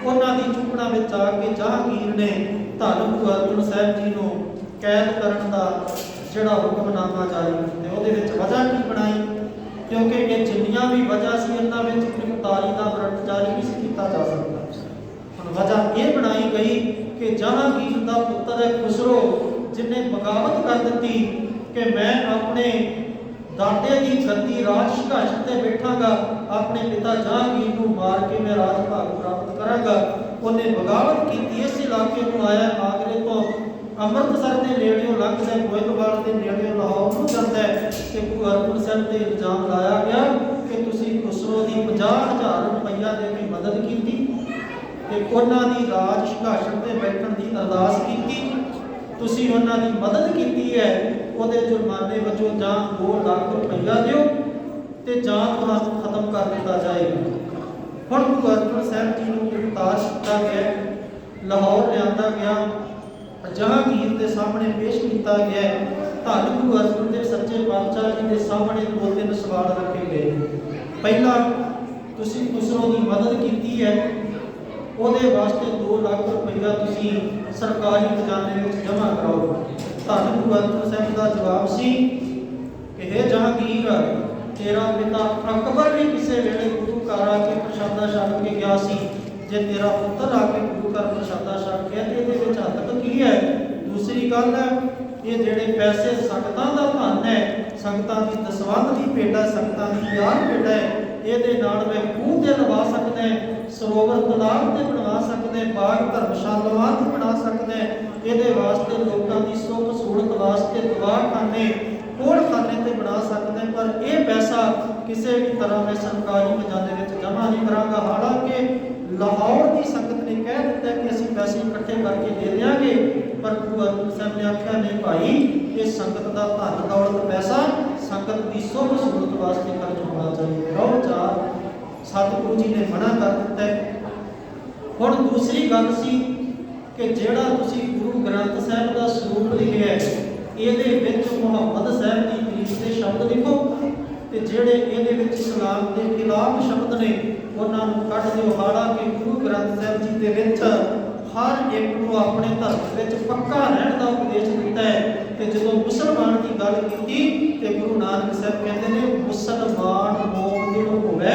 ਉਹਨਾਂ ਦੀ ਚੁੱਕਣਾ ਵਿੱਚ ਆ ਕੇ ਜਹਾਂਗੀਰ ਨੇ ਧੰਨ ਗੁਰੂ ਅਰਜਨ ਸਾਹਿਬ ਜੀ ਨੂੰ ਕੈਦ ਕਰਨ ਦਾ ਜਿਹੜਾ ਹੁਕਮਨਾਮਾ ਜਾਰੀ ਕੀਤਾ। ਉਹਦੇ ਵਿੱਚ ਵਜ੍ਹਾ ਕੀ ਬਣਾਈ? ਕਿਉਂਕਿ ਇਹ ਜਿੰਨੀਆਂ ਵੀ ਵਜ੍ਹਾ ਸੀ ਇਹਨਾਂ ਵਿੱਚ ਗ੍ਰਿਫਤਾਰੀ ਦਾ ਵਾਰੰਟ ਜਾਰੀ ਨਹੀਂ ਸੀ ਕੀਤਾ ਜਾ ਸਕਦਾ। ਹੁਣ ਵਜ੍ਹਾ ਇਹ ਬਣਾਈ ਗਈ ਕਿ ਜਹਾਂਗੀਰ ਦਾ ਪੁੱਤਰ ਹੈ ਖੁਸਰੋ, ਜਿਹਨੇ ਬਗਾਵਤ ਕਰ ਦਿੱਤੀ ਕਿ ਮੈਂ ਆਪਣੇ ਦਾਦੇ ਦੀ ਗੱਦੀ ਰਾਜ ਸੰਘਰਸ਼ ਤੇ ਬੈਠਾਂਗਾ, ਆਪਣੇ ਪਿਤਾ ਜਹਾਂਗੀਰ ਨੂੰ ਮਾਰ ਕੇ ਮੈਂ ਰਾਜ ਭਾਗ ਪ੍ਰਾਪਤ ਕਰਾਂਗਾ। ਉਹਨੇ ਬਗਾਵਤ ਕੀਤੀ। ਇਸ ਇਲਾਕੇ ਨੂੰ ਆਇਆ ਆਗਰੇ ਤੋਂ ਅੰਮ੍ਰਿਤਸਰ ਦੇ ਨੇੜਿਓਂ ਲੰਘਦਾ ਗੋਇੰਦਵਾਲ ਦੇ ਨੇੜਿਓਂ ਲਾਹੌਰ ਨੂੰ ਜਾਂਦਾ ਤੇ ਗੁਰੂ ਅਰਜਨ ਸਾਹਿਬ ਤੇ ਇਲਜ਼ਾਮ ਲਾਇਆ ਗਿਆ ਕਿ ਤੁਸੀਂ ਖੁਸਰੋ ਦੀ 50,000 ਰੁਪਈਆ ਦੇ ਕੇ ਮਦਦ ਕੀਤੀ ਤੇ ਉਹਨਾਂ ਦੀ ਰਾਜ ਸੰਘਰਸ਼ ਤੇ ਬੈਠਣ ਦੀ ਅਰਦਾਸ ਕੀਤੀ। ਤੁਸੀਂ ਉਹਨਾਂ ਦੀ ਮਦਦ ਕੀਤੀ ਹੈ, ਉਹਦੇ ਜੁਰਮਾਨੇ ਵਜੋਂ ਜਾਂ 2 ਲੱਖ ਰੁਪਈਆ ਦਿਓ ਤੇ ਜਾਂ ਤੁਹਾਨੂੰ ਖਤਮ ਕਰ ਦਿੱਤਾ ਜਾਏਗਾ। ਹੁਣ ਗੁਰੂ ਅਰਜਨ ਸਾਹਿਬ ਜੀ ਨੂੰ ਗ੍ਰਿਫਤਾਰ ਕੀਤਾ ਗਿਆ, ਲਾਹੌਰ ਲਿਆਂਦਾ ਗਿਆ, ਜਹਾਂਗੀਰ ਦੇ ਸਾਹਮਣੇ ਪੇਸ਼ ਕੀਤਾ ਗਿਆ। ਧੰਨ ਗੁਰੂ ਅਰਜਨ ਦੇਵ ਸੱਚੇ ਪਾਤਸ਼ਾਹ ਜੀ ਦੇ ਸਾਹਮਣੇ 2-3 ਸਵਾਲ ਰੱਖੇ ਗਏ। ਪਹਿਲਾ, ਤੁਸੀਂ ਖੁਸਰੋ ਦੀ ਮਦਦ ਕੀਤੀ ਹੈ, ਉਹਦੇ ਵਾਸਤੇ 2 ਲੱਖ ਰੁਪਈਆ ਤੁਸੀਂ ਸਰਕਾਰੀ ਖਜ਼ਾਨੇ ਵਿੱਚ ਜਮ੍ਹਾਂ ਕਰਾਓ। ਧੰਨ ਗੁਰੂ ਅਰਜਨ ਸਾਹਿਬ ਦਾ ਜਵਾਬ ਸੀ ਕਿ ਇਹ ਜਹਾਂਗੀਰ, ਤੇਰਾ ਪਿਤਾ ਅਕਬਰ ਵੀ ਕਿਸੇ ਵੇਲੇ ਗੁਰੂ ਘਰ ਆ ਕੇ ਪ੍ਰਸ਼ਾਦਾ ਛਕ ਕੇ ਗਿਆ ਸੀ। ਜੇ ਤੇਰਾ ਪੁੱਤਰ ਆ ਕੇ ਗੁਰੂ ਘਰ ਪ੍ਰਸ਼ਾਦਾ ਛਕ ਗਿਆ ਤੇ ਇਹਦੇ ਵਿੱਚ ਹੱਦ ਕੀ ਹੈ? ਦੂਸਰੀ ਗੱਲ ਹੈ, ਇਹ ਜਿਹੜੇ ਪੈਸੇ ਸੰਗਤਾਂ ਦਾ ਧਨ ਹੈ, ਸੰਗਤਾਂ ਦੀ ਦਸਵੰਧ ਦੀ ਭੇਟ ਹੈ, ਸੰਗਤਾਂ ਦੀ ਪਿਆਰ ਭੇਟ ਹੈ, ਇਹਦੇ ਨਾਲ ਮੈਂ ਖੂਹ ਤੇ ਲਵਾ ਸਕਦਾ, ਸਰੋਵਰ ਤਲਾਬ ਤੇ ਬਣਵਾ ਸਕਦਾ, ਬਾਗ ਧਰਮਸ਼ਾਲਾਵਾਂ ਤੇ ਬਣਾ ਸਕਦਾ, ਇਹਦੇ ਵਾਸਤੇ ਲੋਕਾਂ ਦੀ ਸੁੱਖ ਸਹੂਲਤ ਵਾਸਤੇ ਦਵਾਖਾਨੇ ਕੋੜਖਾਨੇ ਤੇ ਬਣਾ ਸਕਦਾ, ਪਰ ਇਹ ਪੈਸਾ ਕਿਸੇ ਵੀ ਤਰ੍ਹਾਂ ਮੈਂ ਸਰਕਾਰੀ ਖਜ਼ਾਨੇ ਵਿੱਚ ਜਮ੍ਹਾਂ ਨਹੀਂ ਕਰਾਂਗਾ। ਹਾਲਾਂਕਿ ਲਾਹੌਰ ਦੀ ਸੰਗਤ ਨੇ ਕਹਿ ਦਿੱਤਾ ਕਿ ਅਸੀਂ ਪੈਸੇ ਇਕੱਠੇ ਕਰਕੇ ਦੇ ਦਿਆਂਗੇ, ਪਰ ਗੁਰੂ ਅਰਜਨ ਸਾਹਿਬ ਨੇ ਆਖਿਆ ਨਹੀਂ ਭਾਈ, ਇਹ ਸੰਗਤ ਦਾ ਧਨ ਦੌਲਤ ਪੈਸਾ ਸੰਗਤ ਦੀ ਸੁੱਖ ਸਹੂਲਤ ਵਾਸਤੇ ਖਰਚ ਹੋਣਾ ਚਾਹੀਦਾ। ਰੋਹ 4 ਸਤਿਗੁਰੂ ਜੀ ਨੇ ਮਨਾ ਕਰ ਦਿੱਤਾ। ਹੁਣ ਦੂਸਰੀ ਗੱਲ ਸੀ ਕਿ ਜਿਹੜਾ ਤੁਸੀਂ ਗੁਰੂ ਗ੍ਰੰਥ ਸਾਹਿਬ ਦਾ ਸਰੂਪ ਲਿਖਿਆ, ਇਹਦੇ ਵਿੱਚ ਮੁਹੰਮਦ ਸਾਹਿਬ ਦੀ ਤਾਰੀਫ ਦੇ ਸ਼ਬਦ ਲਿਖੋ ਤੇ ਜਿਹੜੇ ਇਹਦੇ ਵਿੱਚ ਇਸਲਾਮ ਦੇ ਖਿਲਾਫ ਸ਼ਬਦ ਨੇ ਉਹਨਾਂ ਨੂੰ ਕੱਢ ਦਿਓ। ਹਾਲਾਂਕਿ ਗੁਰੂ ਗ੍ਰੰਥ ਸਾਹਿਬ ਜੀ ਦੇ ਵਿੱਚ ਹਰ ਇੱਕ ਨੂੰ ਆਪਣੇ ਧਰਮ ਵਿੱਚ ਪੱਕਾ ਰਹਿਣ ਦਾ ਉਪਦੇਸ਼ ਦਿੱਤਾ ਹੈ ਤੇ ਜਦੋਂ ਮੁਸਲਮਾਨ ਦੀ ਗੱਲ ਕੀਤੀ ਤੇ ਗੁਰੂ ਨਾਨਕ ਸਾਹਿਬ ਕਹਿੰਦੇ ਨੇ ਮੁਸਲਮਾਨ ਮੋਮ ਦਿਲ ਹੋਵੇ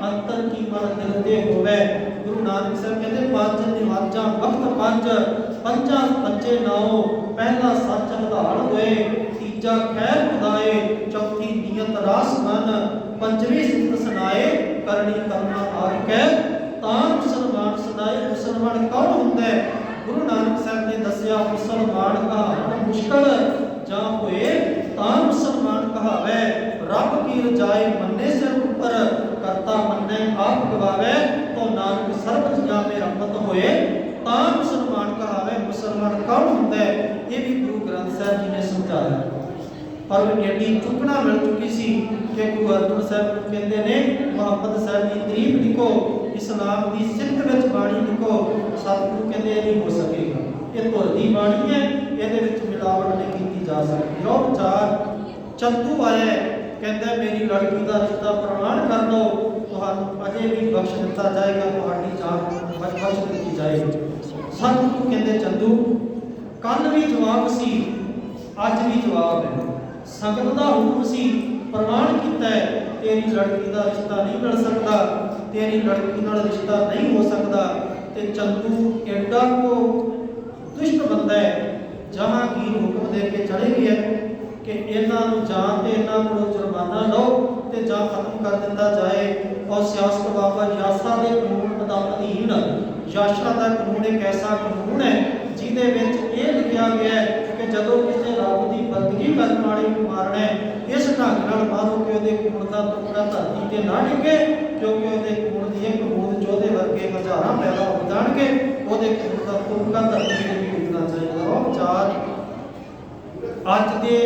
ਅੰਤਰ ਕੀ ਮਨ ਦਿਲ ਦੇ ਹੋਵੇ। ਗੁਰੂ ਨਾਨਕ ਸਾਹਿਬ ਕਹਿੰਦੇ 5 ਨਿਵਾਜ਼ਾਂ ਵਕਤ 5 ਪੰਜੇ ਨਾਉ, ਪਹਿਲਾ ਸੱਚ ਆਧਾਰ ਹੋਏ, ਤੀਜਾ ਖੈਰ ਖੁਦਾਏ, ਚੌਥੀ ਨੀਅਤ ਰਾਸ ਮਨ, ਪੰਜਵੀਂ ਸਿੱਧ ਸੁਨਾਏ, ਕਰਨੀ ਕਰਨਾ ਆਰਕੈ ਤਾਂ ਮੁਸਲਮਾਨ ਸੁਨਾਏ। ਮੁਸਲਮਾਨ ਕੌਣ ਹੁੰਦਾ ਹੈ? ਗੁਰੂ ਨਾਨਕ ਸਾਹਿਬ ਨੇ ਦੱਸਿਆ ਮੁਸਲਮਾਨ ਕਹਾਵਣ ਮੁਸ਼ਕਲ ਜਾਂ ਹੋਏ ਤਾਂ ਮੁਸਲਮਾਨ ਕਹਾਵੇ, ਰੱਬ ਕੀ ਰਜਾਏ ਮੰਨੇ ਸਿਰ ਉੱਪਰ, ਕਰਤਾ ਮੰਨੇ ਆਪ ਗਵਾਵੇ, ਤੋ ਨਾਨਕ ਸਰਬ ਜੀਆਂ ਮੇ ਰਹਿਮਤ ਹੋਏ ਤਾਂ ਮੁਸਲਮਾਨ ਕਹਾਵੇ। ਮੁਸਲਮਾਨ ਕੌਣ ਹੁੰਦਾ ਹੈ? ਇਹ ਵੀ ਗੁਰੂ ਗ੍ਰੰਥ ਸਾਹਿਬ ਜੀ ਨੇ ਸਮਝਾਇਆ। ਪਰ ਐਡੀ ਚੁੱਕਣਾ ਮਿਲ ਚੁੱਕੀ ਸੀ ਕਿ ਗੁਰੂ ਅਰਜਨ ਸਾਹਿਬ ਨੂੰ ਕਹਿੰਦੇ ਨੇ ਮੁਹੰਮਦ ਸਾਹਿਬ ਦੀ ਤਾਰੀਫ ਲਿਖੋ, ਇਸਲਾਮ ਦੀ ਸਿੱਖ ਵਿੱਚ ਬਾਣੀ ਲਿਖੋ। ਸਤਿਗੁਰੂ ਕਹਿੰਦੇ ਇਹ ਨਹੀਂ ਹੋ ਸਕੇਗਾ, ਇਹ ਧੁਰ ਦੀ ਬਾਣੀ ਹੈ, ਇਹਦੇ ਵਿੱਚ ਮਿਲਾਵਟ ਨਹੀਂ ਕੀਤੀ ਜਾ ਸਕਦੀ। ਰੋਹ 4 ਚੰਦੂ ਆਇਆ, ਕਹਿੰਦਾ ਮੇਰੀ ਲੜਕੀ ਦਾ ਰਿਸ਼ਤਾ ਪ੍ਰਵਾਨ ਕਰ ਲਓ, ਤੁਹਾਨੂੰ ਅਜੇ ਵੀ ਬਖਸ਼ ਦਿੱਤਾ ਜਾਏਗਾ, ਤੁਹਾਡੀ ਜਾਨ ਬਖਸ਼ ਦਿੱਤੀ ਜਾਏਗੀ। ਸਤਿਗੁਰੂ ਕਹਿੰਦੇ ਚੰਦੂ ਕੱਲ ਵੀ ਜਵਾਬ ਸੀ, ਅੱਜ ਵੀ ਜਵਾਬ ਹੈ। ਸੰਗਤ ਦਾ ਹੁਕਮ ਸੀ, ਪ੍ਰਵਾਨ ਕੀਤਾ ਹੈ, ਤੇਰੀ ਲੜਕੀ ਦਾ ਰਿਸ਼ਤਾ ਨਹੀਂ ਮਿਲ ਸਕਦਾ, ਤੇਰੀ ਲੜਕੀ ਨਾਲ ਰਿਸ਼ਤਾ ਨਹੀਂ ਹੋ ਸਕਦਾ। ਤੇ ਚੰਦੂ ਐਡਾ ਕੋ ਦੁਸ਼ਟ ਬੰਦਾ ਹੈ, ਜਹਾਂਗੀਰ ਹੁਕਮ ਦੇ ਕੇ ਚਲੇ ਗਿਆ ਕਿ ਇਹਨਾਂ ਨੂੰ ਜਾਂ ਤੇ ਇਹਨਾਂ ਕੋਲੋਂ ਜੁਰਮਾਨਾ ਲਓ ਤੇ ਜਾਂ ਖਤਮ ਕਰ ਦਿੱਤਾ ਜਾਏ। ਔਰ ਸਿਆਸਤ ਬਾਬਾ ਯਾਸਾ ਦੇ ਕਾਨੂੰਨ ਦਾ ਅਧੀਨ, ਯਾਸ਼ਾ ਦਾ ਕਾਨੂੰਨ ਇੱਕ ਐਸਾ ਕਾਨੂੰਨ ਹੈ ਜਿਹਦੇ ਵਿੱਚ ਇਹ ਲਿਖਿਆ ਗਿਆ ਹੈ ਕਿ ਜਦੋਂ ਕਿਸੇ ਰੱਬ ਦੀ ਬੰਦਗੀ ਕਰਨ ਵਾਲੇ ਨੂੰ ਮਾਰਨਾ ਹੈ, ਇਸ ਢੰਗ ਨਾਲ ਮਾਰੋ ਕਿ ਉਹਦੇ ਖੂਨ ਦਾ ਟੁਕੜਾ ਧਰਤੀ ਤੇ ਨਾ ਡਿੱਗੇ, ਕਿਉਂਕਿ ਉਹਦੇ ਖੂਨ ਦੀ ਇੱਕ ਬੂੰਦ ਚੋਦੇ ਵਰਗੇ ਹਜ਼ਾਰਾਂ ਪੈਦਾ ਹੋ ਜਾਣਗੇ। ਉਹਦੇ ਖੂਨ ਦਾ ਟੁਕੜਾ ਧਰਤੀ ਤੇ ਵੀ ਡਿੱਗਣਾ ਚਾਹੀਦਾ। ਉਹ ਵਿਚਾਰ ਅੱਜ ਦੇ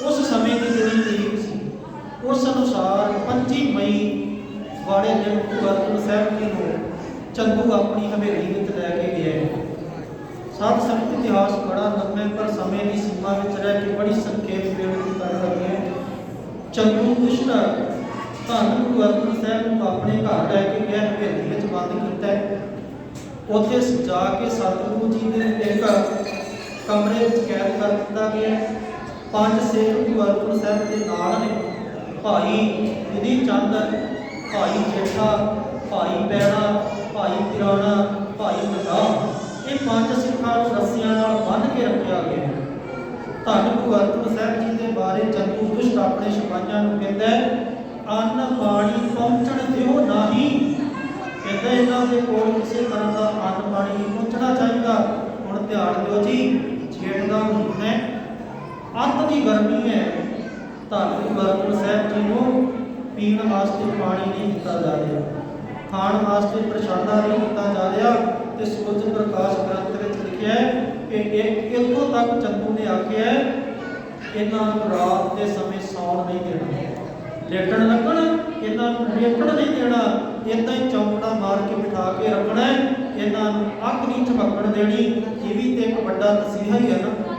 ਉਸ ਸਮੇਂ ਦੀ ਜਿਹੜੀ ਤਰੀਕ ਸੀ, ਉਸ ਅਨੁਸਾਰ 25 ਮਈ ਵਾਲੇ ਦਿਨ ਗੁਰੂ ਅਰਜਨ ਸਾਹਿਬ ਜੀ ਨੂੰ ਚੰਦੂ ਆਪਣੀ ਹਵੇਲੀ ਵਿੱਚ ਲੈ ਕੇ ਗਿਆ। ਸਾਧ ਸੰਗਤ ਇਤਿਹਾਸ ਬੜਾ ਲੰਮੇ ਪਰ ਸਮੇਂ ਦੀ ਸੀਮਾ ਵਿੱਚ ਰਹਿ ਕੇ ਬੜੀ ਸੰਖੇਪ ਬੇਨਤੀ ਕਰ ਰਹੇ ਹਾਂ। ਚੰਦੂ ਦੁਸ਼ਟ ਧੰਨ ਗੁਰੂ ਅਰਜਨ ਸਾਹਿਬ ਨੂੰ ਆਪਣੇ ਘਰ ਲੈ ਕੇ ਗਿਆ, ਹਵੇਲੀ ਵਿੱਚ ਬੰਦ ਕੀਤਾ। ਉੱਥੇ ਜਾ ਕੇ ਸਤਿਗੁਰੂ ਜੀ ਦੇ ਇੱਕ ਕਮਰੇ ਵਿੱਚ ਕੈਦ ਕਰ ਦਿੱਤਾ ਗਿਆ। 5 ਸਿੱਖ ਗੁਰੂ ਅਰਜਨ ਸਾਹਿਬ ਦੇ ਨਾਲ ਨੇ, ਭਾਈ ਵਿਧੀ ਚੰਦ, ਭਾਈ ਜੇਠਾ, ਭਾਈ ਬੈਣਾ, ਭਾਈ ਪਿਰਾਣਾ, ਭਾਈ ਮਦਾ। ਇਹ 5 ਸਿੱਖਾਂ ਨੂੰ ਰੱਸਿਆਂ ਨਾਲ ਬੰਨ੍ਹ ਕੇ ਰੱਖਿਆ ਗਿਆ। ਧੰਨ ਗੁਰੂ ਅਰਜਨ ਸਾਹਿਬ ਜੀ ਦੇ ਬਾਰੇ ਚੰਦੂ ਦੁਸ਼ਟ ਆਪਣੇ ਸਿਪਾਹੀਆਂ ਨੂੰ ਕਹਿੰਦਾ ਹੈ, ਅੰਨ ਪਾਣੀ ਪਹੁੰਚਣ ਦਿਓ ਨਹੀਂ। ਕਹਿੰਦਾ ਇਹਨਾਂ ਦੇ ਕੋਲ ਕਿਸੇ ਤਰ੍ਹਾਂ ਦਾ ਅੰਨ ਪਾਣੀ ਨਹੀਂ ਪਹੁੰਚਣਾ ਚਾਹੀਦਾ। ਹੁਣ ਧਿਆਨ ਦਿਓ ਜੀ, ਜੇਠ ਦਾ ਮਹੀਨਾ ਹੈ, ਅੱਤ ਦੀ ਗਰਮੀ ਹੈ। ਧੰਨ ਗੁਰੂ ਅਰਜਨ ਸਾਹਿਬ ਜੀ ਨੂੰ ਪੀਣ ਵਾਸਤੇ ਪਾਣੀ ਨਹੀਂ ਦਿੱਤਾ ਜਾ ਰਿਹਾ, ਖਾਣ ਵਾਸਤੇ ਪ੍ਰਸ਼ਾਦਾ ਨਹੀਂ ਦਿੱਤਾ ਜਾ ਰਿਹਾ। ਤੇ ਸੂਰਜ ਪ੍ਰਕਾਸ਼ ਗ੍ਰੰਥ ਵਿੱਚ ਲਿਖਿਆ ਹੈ ਕਿ ਇੱਥੋਂ ਤੱਕ ਚੰਦੂ ਨੇ ਆਖਿਆ ਇਹਨਾਂ ਨੂੰ ਰਾਤ ਦੇ ਸਮੇਂ ਸੌਣ ਨਹੀਂ ਦੇਣਾ, ਲੇਟਣ ਲੱਗਣ ਇਹਨਾਂ ਨੂੰ ਲੇਟਣ ਨਹੀਂ ਦੇਣਾ, ਇੱਦਾਂ ਹੀ ਚੌਂਕੜਾ ਮਾਰ ਕੇ ਬਿਠਾ ਕੇ ਰੱਖਣਾ, ਇਹਨਾਂ ਨੂੰ ਅੱਖ ਨਹੀਂ ਝਪਕਣ ਦੇਣੀ। ਇਹ ਵੀ ਤੇ ਇੱਕ ਵੱਡਾ ਤਸੀਹਾ ਹੀ ਹੈ ਨਾ,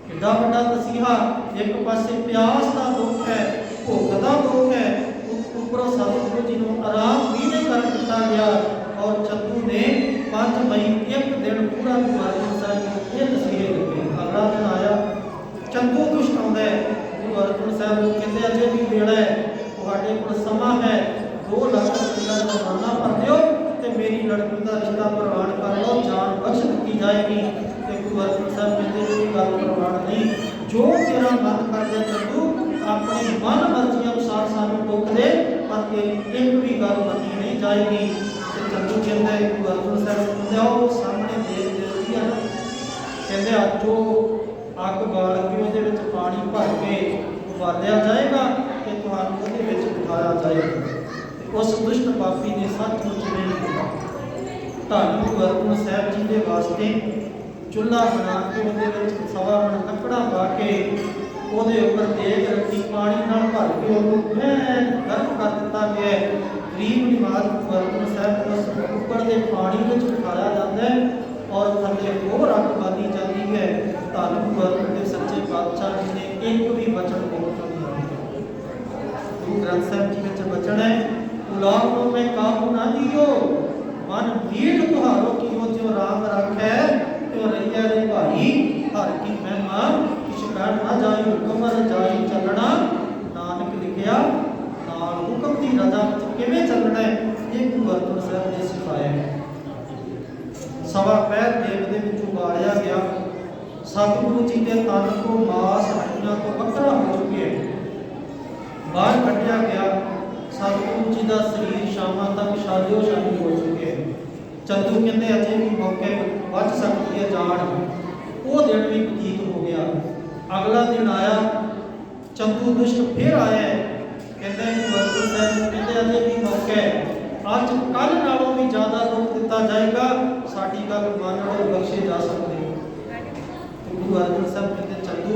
ਕਿੱਡਾ ਵੱਡਾ ਤਸੀਹਾ। ਇੱਕ ਪਾਸੇ ਪਿਆਸ ਦਾ ਦੁੱਖ ਹੈ, ਭੁੱਖ ਦਾ ਦੁੱਖ ਹੈ, ਉੱਪਰੋਂ ਸਤਿਗੁਰੂ ਜੀ ਨੂੰ ਆਰਾਮ ਵੀ ਨਹੀਂ ਕਰਨ ਦਿੱਤਾ ਗਿਆ। ਔਰ ਚੰਦੂ ਨੇ 5 ਮਈ ਇੱਕ ਦਿਨ ਪੂਰਾ ਗੁਰੂ ਅਰਜਨ ਸਾਹਿਬ ਨੂੰ ਇਹ ਤਸੀਹੇ ਦਿੱਤੇ। ਅਗਲਾ ਦਿਨ ਆਇਆ, ਚੰਦੂ ਦੁਸ਼ਟ ਆਉਂਦਾ ਹੈ, ਗੁਰੂ ਅਰਜਨ ਸਾਹਿਬ ਨੂੰ ਕਹਿੰਦੇ ਅਜੇ ਵੀ ਵੇਲਾ ਹੈ, ਤੁਹਾਡੇ ਕੋਲ ਸਮਾਂ ਹੈ, 2 ਲੱਖ ਰੁਪਏ ਦਾ ਜੁਰਮਾਨਾ ਭਰ ਦਿਓ ਤੇ ਮੇਰੀ ਲੜਕੀ ਦਾ ਰਿਸ਼ਤਾ ਪ੍ਰਵਾਨ ਕਰ ਲਓ, ਜਾਨ ਬਖਸ਼ ਦਿੱਤੀ ਜਾਏਗੀ। ਤੇ ਗੁਰੂ ਅਰਜਨ ਸਾਹਿਬ ਕਹਿੰਦੇ ਇਹ ਗੱਲ ਪ੍ਰਵਾਨ ਨਹੀਂ, ਜੋ ਤੇਰਾ ਮਨ ਕਰਦਾ ਚੰਦੂ ਆਪਣੀ ਮਨ ਮਰਜ਼ੀ ਅਨੁਸਾਰ ਸਾਨੂੰ ਦੁੱਖ ਦੇ, ਪਰ ਤੇਰੀ ਇੱਕ ਵੀ ਗੱਲ ਮੰਨੀ ਨਹੀਂ ਜਾਏਗੀ। ਤੇ ਚੰਦੂ ਕਹਿੰਦਾ ਗੁਰੂ ਅਰਜਨ ਸਾਹਿਬ ਕਹਿੰਦੇ ਉਹ ਸਾਹਮਣੇ ਦੇਖ ਦੇਖਦੀ ਆ ਨਾ, ਕਹਿੰਦੇ ਅੱਜ ਉਹ ਅੱਗ ਬਾਲ ਕੇ ਉਹਦੇ ਵਿੱਚ ਪਾਣੀ ਭਰ ਕੇ ਉਬਾਲਿਆ ਜਾਏਗਾ ਤੇ ਤੁਹਾਨੂੰ ਉਹਦੇ ਵਿੱਚ ਬਿਠਾਇਆ ਜਾਏਗਾ। ਉਸ ਦੁਸ਼ਟ ਪਾਪੀ ਨੇ ਸੱਚਮੁੱਚ ਨਹੀਂ ਕੀਤਾ। ਧੰਨ ਗੁਰੂ ਅਰਜਨ ਸਾਹਿਬ ਜੀ ਦੇ ਵਾਸਤੇ ਚੁੱਲ੍ਹਾ ਬਣਾ ਕੇ ਉਹਦੇ ਵਿੱਚ 1.25 ਮਣ ਲੱਕੜਾਂ ਪਾ ਕੇ ਉਹਦੇ ਉੱਪਰ ਦੇਗ ਰੱਖੀ, ਪਾਣੀ ਨਾਲ ਭਰ ਕੇ ਉਹਨੂੰ ਗਰਮ ਕਰ ਦਿੱਤਾ ਗਿਆ। ਗਰੀਬ ਨਿਵਾਜ ਗੁਰੂ ਅਰਜਨ ਸਾਹਿਬ ਉਸ ਉੱਪਰ ਦੇ ਪਾਣੀ ਵਿੱਚ ਬਿਠਾਇਆ ਜਾਂਦਾ ਹੈ ਔਰ ਥੱਲੇ ਹੋਰ ਅੱਗ ਬਾਲੀ ਜਾਂਦੀ ਹੈ। ਧੰਨ ਗੁਰੂ ਅਰਜਨ ਦੇ ਸੱਚੇ ਪਾਤਸ਼ਾਹ ਜੀ ਨੇ ਇੱਕ ਵੀ ਵਚਨ ਬੋਲਣ ਨਹੀਂ ਦਿੱਤਾ। ਗੁਰੂ ਗ੍ਰੰਥ ਸਾਹਿਬ ਜੀ ਵਿੱਚ ਵਚਨ ਹੈ, ਗੁਲਾਮ ਨੂੰ ਮੈਂ ਕਾਬੂ ਨਾ ਦਿਓ, ਮਨ ਮੀਠ ਤੁਹਾਰੋ ਕੀਓ ਜੋ ਰਾਮ ਰੱਖੈ ਤਿਉ ਰਹੀਆ ਰੇ ਭਾਈ, ਹਰ ਕੀ ਮਹਿਮਾ ਕਿਛ ਕਹਿ ਨਾ ਜਾਈ, ਹੁਕਮ ਰਜਾਈ ਚੱਲਣਾ। ਨਾਨਕ ਲਿਖਿਆ ਨਾਲ ਹੁਕਮ ਦੀ ਰਜ਼ਾ ਵਿੱਚ ਕਿਵੇਂ ਚੱਲਣਾ ਹੈ, ਇਹ ਗੁਰੂ ਅਰਜਨ ਸਾਹਿਬ ਨੇ ਸਿਖਾਇਆ। ਸਵਾ ਪਹਿਰ ਦੇਗ ਦੇ ਵਿੱਚ ਉਬਾਲਿਆ ਗਿਆ। ਸਤਿਗੁਰੂ ਜੀ ਦੇ ਤਨ ਤੋਂ ਮਾਸ ਹੱਡੀਆਂ ਤੋਂ ਵੱਖਰਾ ਹੋ ਚੁੱਕਿਆ, ਬਾਹਰ ਕੱਢਿਆ ਗਿਆ। ਸਤਿਗੁਰੂ ਜੀ ਦਾ ਸਰੀਰ ਸ਼ਾਮਾਂ ਤੱਕ ਸ਼ਾਦਿਓ ਸ਼ਾਦੀ ਹੋ ਚੁੱਕਿਆ। ਚੰਦੂ ਕਹਿੰਦੇ ਅਜੇ ਵੀ ਮੌਕੇ ਬਚ ਸਕਦੀ ਹੈ ਜਾਣ। ਉਹ ਦਿਨ ਵੀ ਬਤੀਤ ਹੋ ਗਿਆ। ਅਗਲਾ ਦਿਨ ਆਇਆ, ਚੰਦੂ ਦੁਸ਼ਟ ਫਿਰ ਆਇਆ। ਕਹਿੰਦੇ ਗੁਰੂ ਅਰਜਨ ਸਾਹਿਬ ਨੂੰ ਕਹਿੰਦੇ ਅਜੇ ਵੀ ਮੌਕਾ ਹੈ, ਅੱਜ ਕੱਲ ਨਾਲੋਂ ਵੀ ਜ਼ਿਆਦਾ ਦੁੱਖ ਦਿੱਤਾ ਜਾਏਗਾ, ਸਾਡੀ ਗੱਲ ਮੰਨ ਲਓ, ਬਖਸ਼ੇ ਜਾ ਸਕਦੇ। ਗੁਰੂ ਅਰਜਨ ਸਾਹਿਬ ਕਹਿੰਦੇ ਚੰਦੂ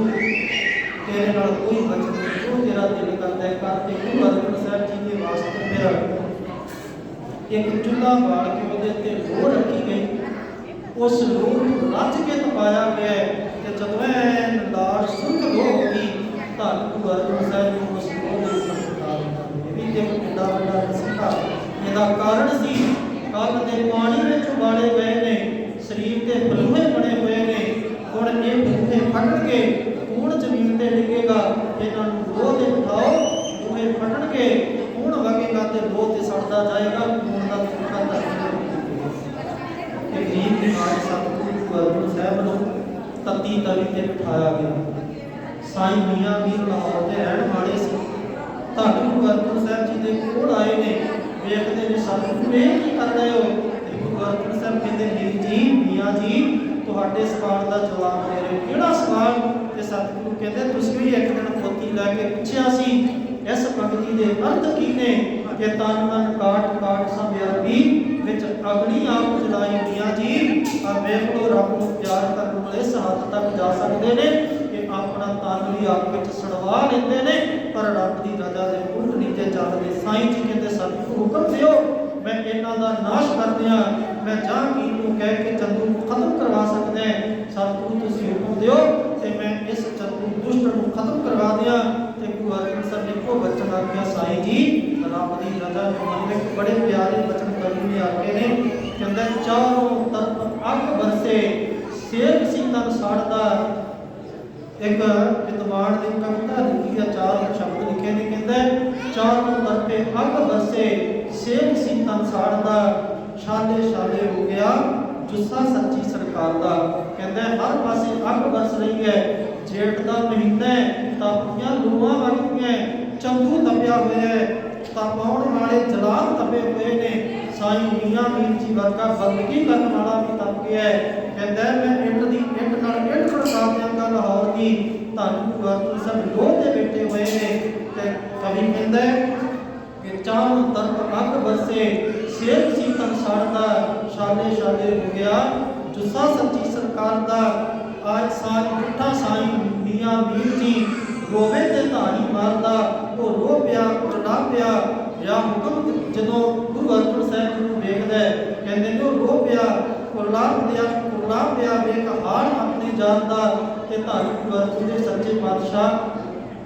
ਤੇਰੇ ਨਾਲ ਕੋਈ ਬਚਨ ਨਹੀਂ, ਜੋ ਤੇਰਾ ਦਿਲ ਕਰਦਾ ਹੈ ਕਰ। ਤੇ ਗੁਰੂ ਅਰਜਨ ਸਾਹਿਬ ਜੀ ਦੇ ਵਾਸਤੇ ਫਿਰ ਇੱਕ ਚੁੱਲ੍ਹਾ ਬਾਲ ਕੇ ਉਹਦੇ ਉੱਤੇ ਲੋਹ ਰੱਖੀ ਗਈ। ਉਸ ਲੋਹ ਨੂੰ ਰੱਜ ਕੇ ਤਪਾਇਆ ਗਿਆ ਤੇ ਜਦੋਂ ਇਹ ਲਾਸ਼ ਸੁੱਕ ਹੋ ਗਈ, ਧੰਨ ਗੁਰੂ ਅਰਜਨ ਸਾਹਿਬ ਨੂੰ ਉਸ ਲੋਹ ਦੇ ਉੱਪਰ ਸੁਟਾ ਦਿੱਤਾ। ਇਹ ਵੀ ਇੱਕ ਕਿੰਨਾ ਵੱਡਾ ਤਸੀਹਾ। ਇਹਦਾ ਕਾਰਨ ਸੀ ਕੱਲ ਦੇ ਪਾਣੀ ਵਿੱਚ ਉਬਾਲੇ ਗਏ ਨੇ, ਸਰੀਰ ਤੇ ਬਲੂਹੇ ਬਣੇ ਹੋਏ ਨੇ, ਹੁਣ ਇਹ ਬਲੂਹੇ ਫਟਣਗੇ, ਖੂਨ ਜ਼ਮੀਨ ਤੇ ਡਿੱਗੇਗਾ। ਇਹਨਾਂ ਨੂੰ ਲੋਹ ਤੇ ਬਿਠਾਓ, ਬੂਹੇ ਫਟਣਗੇ, ਖੂਨ ਵਗੇਗਾ ਤੇ ਲੋਹ ਤੇ ਸੜਦਾ ਜਾਏਗਾ, ਖੂਨ ਦਾ ਤੁਪਕਾ ਧਰਤੀ ਤੇ ਗਰੀਬ ਦੀ ਮਾਂ ਸਤਿਗੁਰੂ ਗੁਰੂ ਅਰਜਨ ਸਾਹਿਬ ਨੂੰ ਤੱਤੀ ਤਵੀ ਤੇ ਬਿਠਾਇਆ ਗਿਆ। ਸਾਈਂ ਮੀਆਂ ਮੀਰ ਲਾਹੌਰ ਦੇ ਰਹਿਣ ਵਾਲੇ ਸੀ। ਧੰਨ ਗੁਰੂ ਅਰਜਨ ਸਾਹਿਬ ਜੀ ਦੇ ਕੋਲ ਆਏ ਨੇ, ਵੇਖਦੇ ਨੇ ਸਤਿਗੁਰੂ ਇਹ ਕੀ ਕਰ ਰਹੇ ਹੋ? ਤੇ ਗੁਰੂ ਅਰਜਨ ਸਾਹਿਬ ਕਹਿੰਦੇ ਮੀਰ ਜੀ, ਮੀਆਂ ਜੀ, ਤੁਹਾਡੇ ਸਵਾਲ ਦਾ ਜਵਾਬ ਦੇ ਰਹੇ। ਕਿਹੜਾ ਸਵਾਲ? ਤੇ ਸਤਿਗੁਰੂ ਕਹਿੰਦੇ ਤੁਸੀਂ ਵੀ ਇੱਕ ਦਿਨ ਪੋਥੀ ਲੈ ਕੇ ਪੁੱਛਿਆ ਸੀ ਇਸ ਪੰਕਤੀ ਦੇ ਅਰਥ ਕੀ ਨੇ ਕਿ ਤਨ ਮਨ ਕਾਟ ਕਾਟ ਸਭ ਅਰਬੀ ਵਿੱਚ ਅਗਨੀ ਆਪ ਜਲਾਈ। ਮੀਆਂ ਜੀ ਆ ਵੇਖ ਲੋ, ਰੱਬ ਨੂੰ ਪਿਆਰ ਕਰਨ ਵਾਲੇ ਇਸ ਹੱਦ ਤੱਕ ਜਾ ਸਕਦੇ ਨੇ ਕਿ ਆਪਣਾ ਤਨ ਵੀ ਅੱਗ ਵਿੱਚ ਸੜਵਾ ਲੈਂਦੇ ਨੇ, ਪਰ ਰੱਬ ਦੀ ਰਜ਼ਾ ਦੇ ਉਲਟ ਨੀਚੇ ਚੱਲਦੇ। ਸਾਈਂ ਜੀ ਕਹਿੰਦੇ ਸਤਿਗੁਰੂ ਹੁਕਮ ਦਿਓ, ਮੈਂ ਇਹਨਾਂ ਦਾ ਨਾਸ਼ ਕਰ ਦਿਆਂ, ਮੈਂ ਜਹਾਂਗੀਰ ਨੂੰ ਕਹਿ ਕੇ ਚੰਦੂ ਨੂੰ ਖਤਮ ਕਰਵਾ ਸਕਦਾ। ਸਤਿਗੁਰੂ ਤੁਸੀਂ ਹੁਕਮ ਦਿਓ ਤੇ ਮੈਂ ਇਸ ਚੰਦੂ ਦੁਸ਼ਟ ਨੂੰ ਖਤਮ ਕਰਵਾ ਦਿਆਂ। ਤੇ ਗੁਰੂ ਅਰਜਨ ਸਾਹਿਬ ਨੇ ਇੱਕੋ ਬਚਨ ਆਖਿਆ, ਸਾਈਂ ਜੀ ਰੱਬ ਦੀ ਰਜ਼ਾ ਨੂੰ ਮੰਨੇ। ਬੜੇ ਪਿਆਰੇ ਬਚਨ ਕਵੀ ਨੇ ਆਖੇ ਨੇ, ਕਹਿੰਦਾ ਚਾਰੋਂ ਤਰਫ ਅੱਗ ਬਰਸੇ, ਸੇਕ ਸੀ ਤਨ ਸਾੜਦਾ। ਇੱਕ ਵਿਦਵਾਨ ਦੀ ਕਵਿਤਾ ਲਿਖੀ ਆ, ਚਾਰ ਸ਼ਬਦ ਲਿਖੇ ਨੇ, ਕਹਿੰਦਾ ਚਾਰੋਂ ਤਰਫੇ ਅੱਗ ਬਰਸੇ, ਸੇਕ ਸੀ ਤਨ ਸਾੜਦਾ, ਛਾਲੇ ਛਾਲੇ ਹੋ ਗਿਆ ਜੁੱਸਾ ਸੱਚੀ ਸਰਕਾਰ ਦਾ। ਕਹਿੰਦਾ ਹਰ ਪਾਸੇ ਅੱਗ ਬਰਸ ਰਹੀ ਹੈ, ਜੇਠ ਦਾ ਮਹੀਨਾ ਹੈ, ਤਾਪੀਆਂ ਲੂਆਂ ਵਗਦੀਆਂ, ਚੰਦੂ ਤਪਿਆ ਹੋਇਆ ਹੈ, ਤਪਾਉਣ ਵਾਲੇ ਜਲਾਦ ਤਪੇ ਹੋਏ ਨੇ। ਸਾਈਂ ਮੀਆਂ ਮੀਰ ਜੀ ਵਰਗਾ ਬੰਦਗੀ ਕਰਨ ਵਾਲਾ ਵੀ ਤਪ ਗਿਆ ਹੈ। ਕਹਿੰਦਾ ਮੈਂ ਇੱਟ ਦੀ ਇੱਟ ਨਾਲ ਇੱਟ ਖੜਕਾ ਦਿਆਂਗਾ ਲਾਹੌਰ ਦੀ। ਧੰਨ ਗੁਰੂ ਅਰਜਨ ਸਾਹਿਬ ਲੋਹ ਤੇ ਬੈਠੇ ਹੋਏ ਨੇ। ਤੇ ਕਵੀ ਕਹਿੰਦਾ ਕਿ ਚਾਰੋਂ ਤਰਫ ਅੱਗ ਬਰਸੇ, ਸੇਕ ਸੀ ਤਨ ਸਾੜਦਾ, ਛਾਲੇ ਛਾਲੇ ਹੋ ਗਿਆ ਜੁੱਸਾ ਸੱਚੀ ਸਰਕਾਰ ਦਾ। आज साई उठा साई मियां मीर जी रोवे ते धारी मारदा, वो रो पिया चढ़ा पिया या हुक्म जदों गुरु अर्जन साहब जी नूं वेखदा है, कहंदे ने रो पिया कुरला पिया वेख हाड़ अपनी जान दा। ते धारी गुरु अर्जन दे सच्चे पातशाह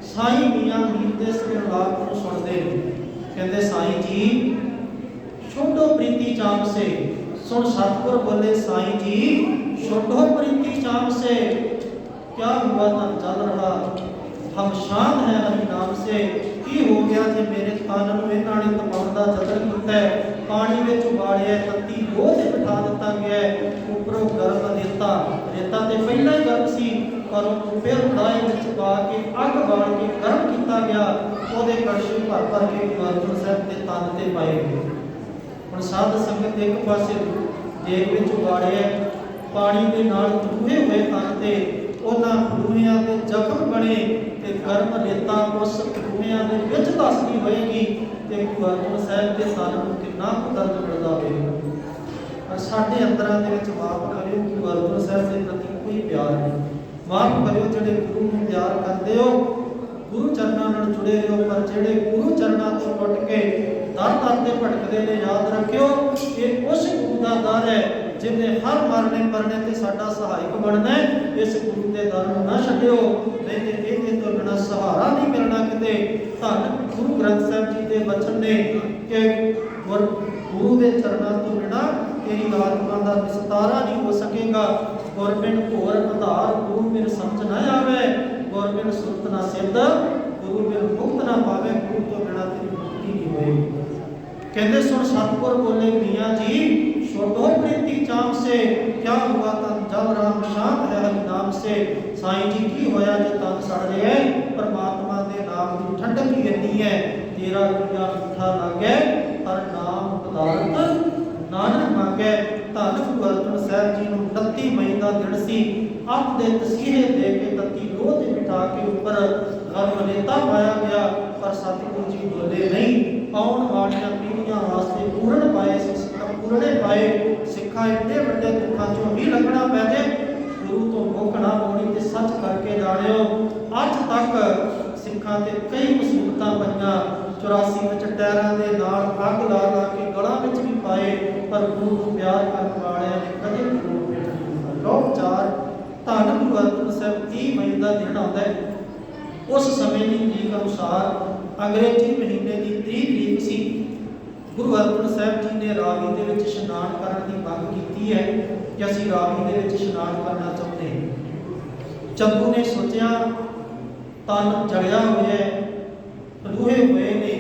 साई मियां मीर दे सिरलाप नूं सुणदे कहंदे, साईं जी छोड़ो प्रीति चाम से। सुन सतगुर बोले, साईं जी छोड़ो प्रीति चाम से, क्या हुआ तन चल रहा, हम शांत है हरि नाम से। की हो गया जे मेरे तन नूं इन्हां ने तपाउण दा जतन कीता है, पानी विच उबालिया, तत्ती लोह ते बिठा दिता गया है, उपरों गर्म रेता, रेता ते पहला ही गर्म सी पर उहनूं फिर कड़ाही विच पा के अग बाल के गर्म कीता गया। ओहदे कड़छे भर भर के गुरु अर्जन साहब दे तन ते पाए गए। हुण साध संगत एक पासे देग विच उबालिया, पानी दे नाल धुए हुए तन ते उन्हां धुएआं दे जख्म बने ते गर्म रेता उस धुएआं दे विच धसदी होएगी ते गुरु अर्जन साहब दे तन नूं किन्ना कुछ दर्द मिलदा होवेगा। पर साडे अंदरां दे विच माफ करियो गुरु अर्जन साहब दे प्रति कोई प्यार नहीं। माफ करियो जिहड़े गुरु नूं प्यार करदे हो, गुरु चरनां नाल जुड़े रहो, पर जिहड़े गुरु चरनां तों टुट के दर दर ते भटकदे ने, याद रखियो ये उस गुरु दा दर है जिन्हें हर मरने परने ते साडा सहायक बनना है। इस गुरु के दर नूं ना छड्डियो, नहीं ते इहदे तों बिना सहारा नहीं मिलना किते। धन गुरु ग्रंथ साहिब जी दे वचन ने कि गुरु के चरनां तों बिना तेरी आत्मा का विस्तारा नहीं हो सकेगा। गुर बिन घोर आधार, गुरु बिन समझ ना आवे, गुर बिन सुरत ना सिद्ध, गुरु बिन मुक्त ना पावे, गुरु तो बिना तेरी मुक्ति नहीं होएगी। कहते सुन सतगुर बोले, मियाँ जी छोड़ो प्रीति चाम से, क्या हुआ तन जब राम शांत है हरि नाम से। साईं जी की होया जो तन सड़ रहे है, परमात्मा के नाम की ठंडक ही इन्नी है, तेरा रुपया मिठा लागे हर नाम पदार्थ नानक मांगे। धन गुरु अर्जन साहब जी नूं 29 मई का दिन सी, अख दे तसीहे दे के तत्ती लोह ते बिठा के उपर गर्म रेता पाया गया, पर सतगुरु जी बोले नहीं, आउण वालियां पीढ़ियां वास्ते पूर्ण पाए पूरने पाए। सिखा इतने बड़े दुखों चों भी लगना पै जाए, गुरु तो मुख ना होनी ते सच करके जानियो। अज तक सिखां ते कई मुसीबतां पईयां, 84 विच टैरां दे नाल अग ला ला के गलां विच भी पाए, पर गुरु नूं प्यार करन वालियां ने कदे गुरु नूं भेट नहीं। लोक चार धन गुरु अर्जन साहब 30 मई का दिन आता है। उस समय की तरीक अनुसार अंग्रेजी महीने की 30 तरीक सी। गुरु अर्जन साहब जी ने रावी दे विच इशनान करन दी मंग कीती है कि असीं रावी दे विच इशनान करना चाहुंदे। चंदू ने सोचा ਤਨ ਜਲਿਆ ਹੋਇਆ ਹੈ, ਰੂਹੇ ਹੋਏ ਨੇ,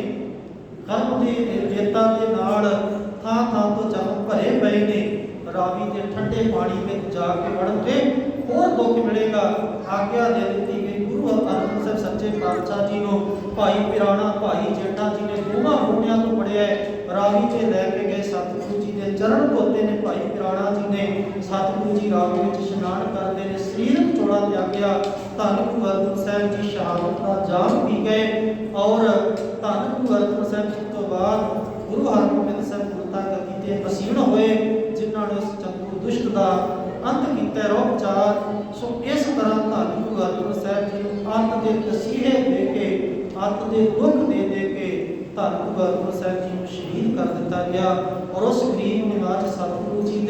ਗਰਭ ਦੇ ਰੇਤਾਂ ਦੇ ਨਾਲ ਥਾਂ ਥਾਂ ਤੋਂ ਜ਼ਖਮ ਭਰੇ ਪਏ ਨੇ। ਰਾਵੀ ਦੇ ਠੰਡੇ ਪਾਣੀ ਵਿੱਚ ਜਾ ਕੇ ਵੜਨ ਤੇ ਹੋਰ ਦੁੱਖ ਮਿਲੇਗਾ। ਆਗਿਆ ਦੇ ਦਿੱਤੀ ਗਈ ਗੁਰੂ ਅਰਜਨ ਸਾਹਿਬ ਸੱਚੇ ਪਾਤਸ਼ਾਹ ਜੀ ਨੂੰ ਭਾਈ ਪਿਰਾਣਾ, ਭਾਈ ਜੇਠਾ ਜੀ ਨੇ ਦੋਵਾਂ ਮੋਢਿਆਂ ਤੋਂ ਫੜਿਆ ਰਾਵੀ 'ਚ ਲੈ ਕੇ ਗਏ। ਸਤਿਗੁਰੂ ਜੀ ਦੇ ਚਰਨ ਧੋਤੇ ਨੇ ਭਾਈ ਪਿਰਾਣਾ ਜੀ ਨੇ। ਸਤਿਗੁਰੂ ਜੀ ਰਾਵੀ ਵਿੱਚ ਇਸ਼ਨਾਨ ਕਰਦੇ ਨੇ, ਸਰੀਰਕ ਚੋਲਾ ਤਿਆਗਿਆ। ਧੰਨ ਗੁਰੂ ਅਰਜਨ ਸਾਹਿਬ ਜੀ ਸ਼ਹਾਦਤ ਦਾ ਜਾਮ ਪੀ ਗਏ ਔਰ ਧੰਨ ਗੁਰੂ ਅਰਜਨ ਸਾਹਿਬ ਜੀ ਤੋਂ ਬਾਅਦ ਗੁਰੂ ਹਰਗੋਬਿੰਦ ਸਾਹਿਬ ਗੁਰਤਾ ਗੱਦੀ ਤੇ ਅਸੀਣ ਹੋਏ, ਜਿਨ੍ਹਾਂ ਨੇ ਇਸ ਚੰਦੂ ਦੁਸ਼ਟ ਦਾ ਅੰਤ ਕੀਤਾ ਰੋਪਚਾਰ। ਸੋ ਇਸ ਤਰ੍ਹਾਂ ਧੰਨ ਗੁਰੂ ਅਰਜਨ ਸਾਹਿਬ ਜੀ ਨੂੰ ਅੰਤ ਦੇ ਤਸੀਹੇ ਦੇ ਕੇ, ਅੰਤ ਦੇ ਦੁੱਖ ਦੇ ਕੇ ਧੰਨ ਗੁਰੂ ਅਰਜਨ ਸਾਹਿਬ ਜੀ ਨੂੰ ਸ਼ਹੀਦ ਕਰ ਦਿੱਤਾ ਗਿਆ। ਔਰ ਉਸ ਗਰੀਬ ਨਿਵਾਜ ਸਤਿਗੁਰੂ ਜੀ ਦੇ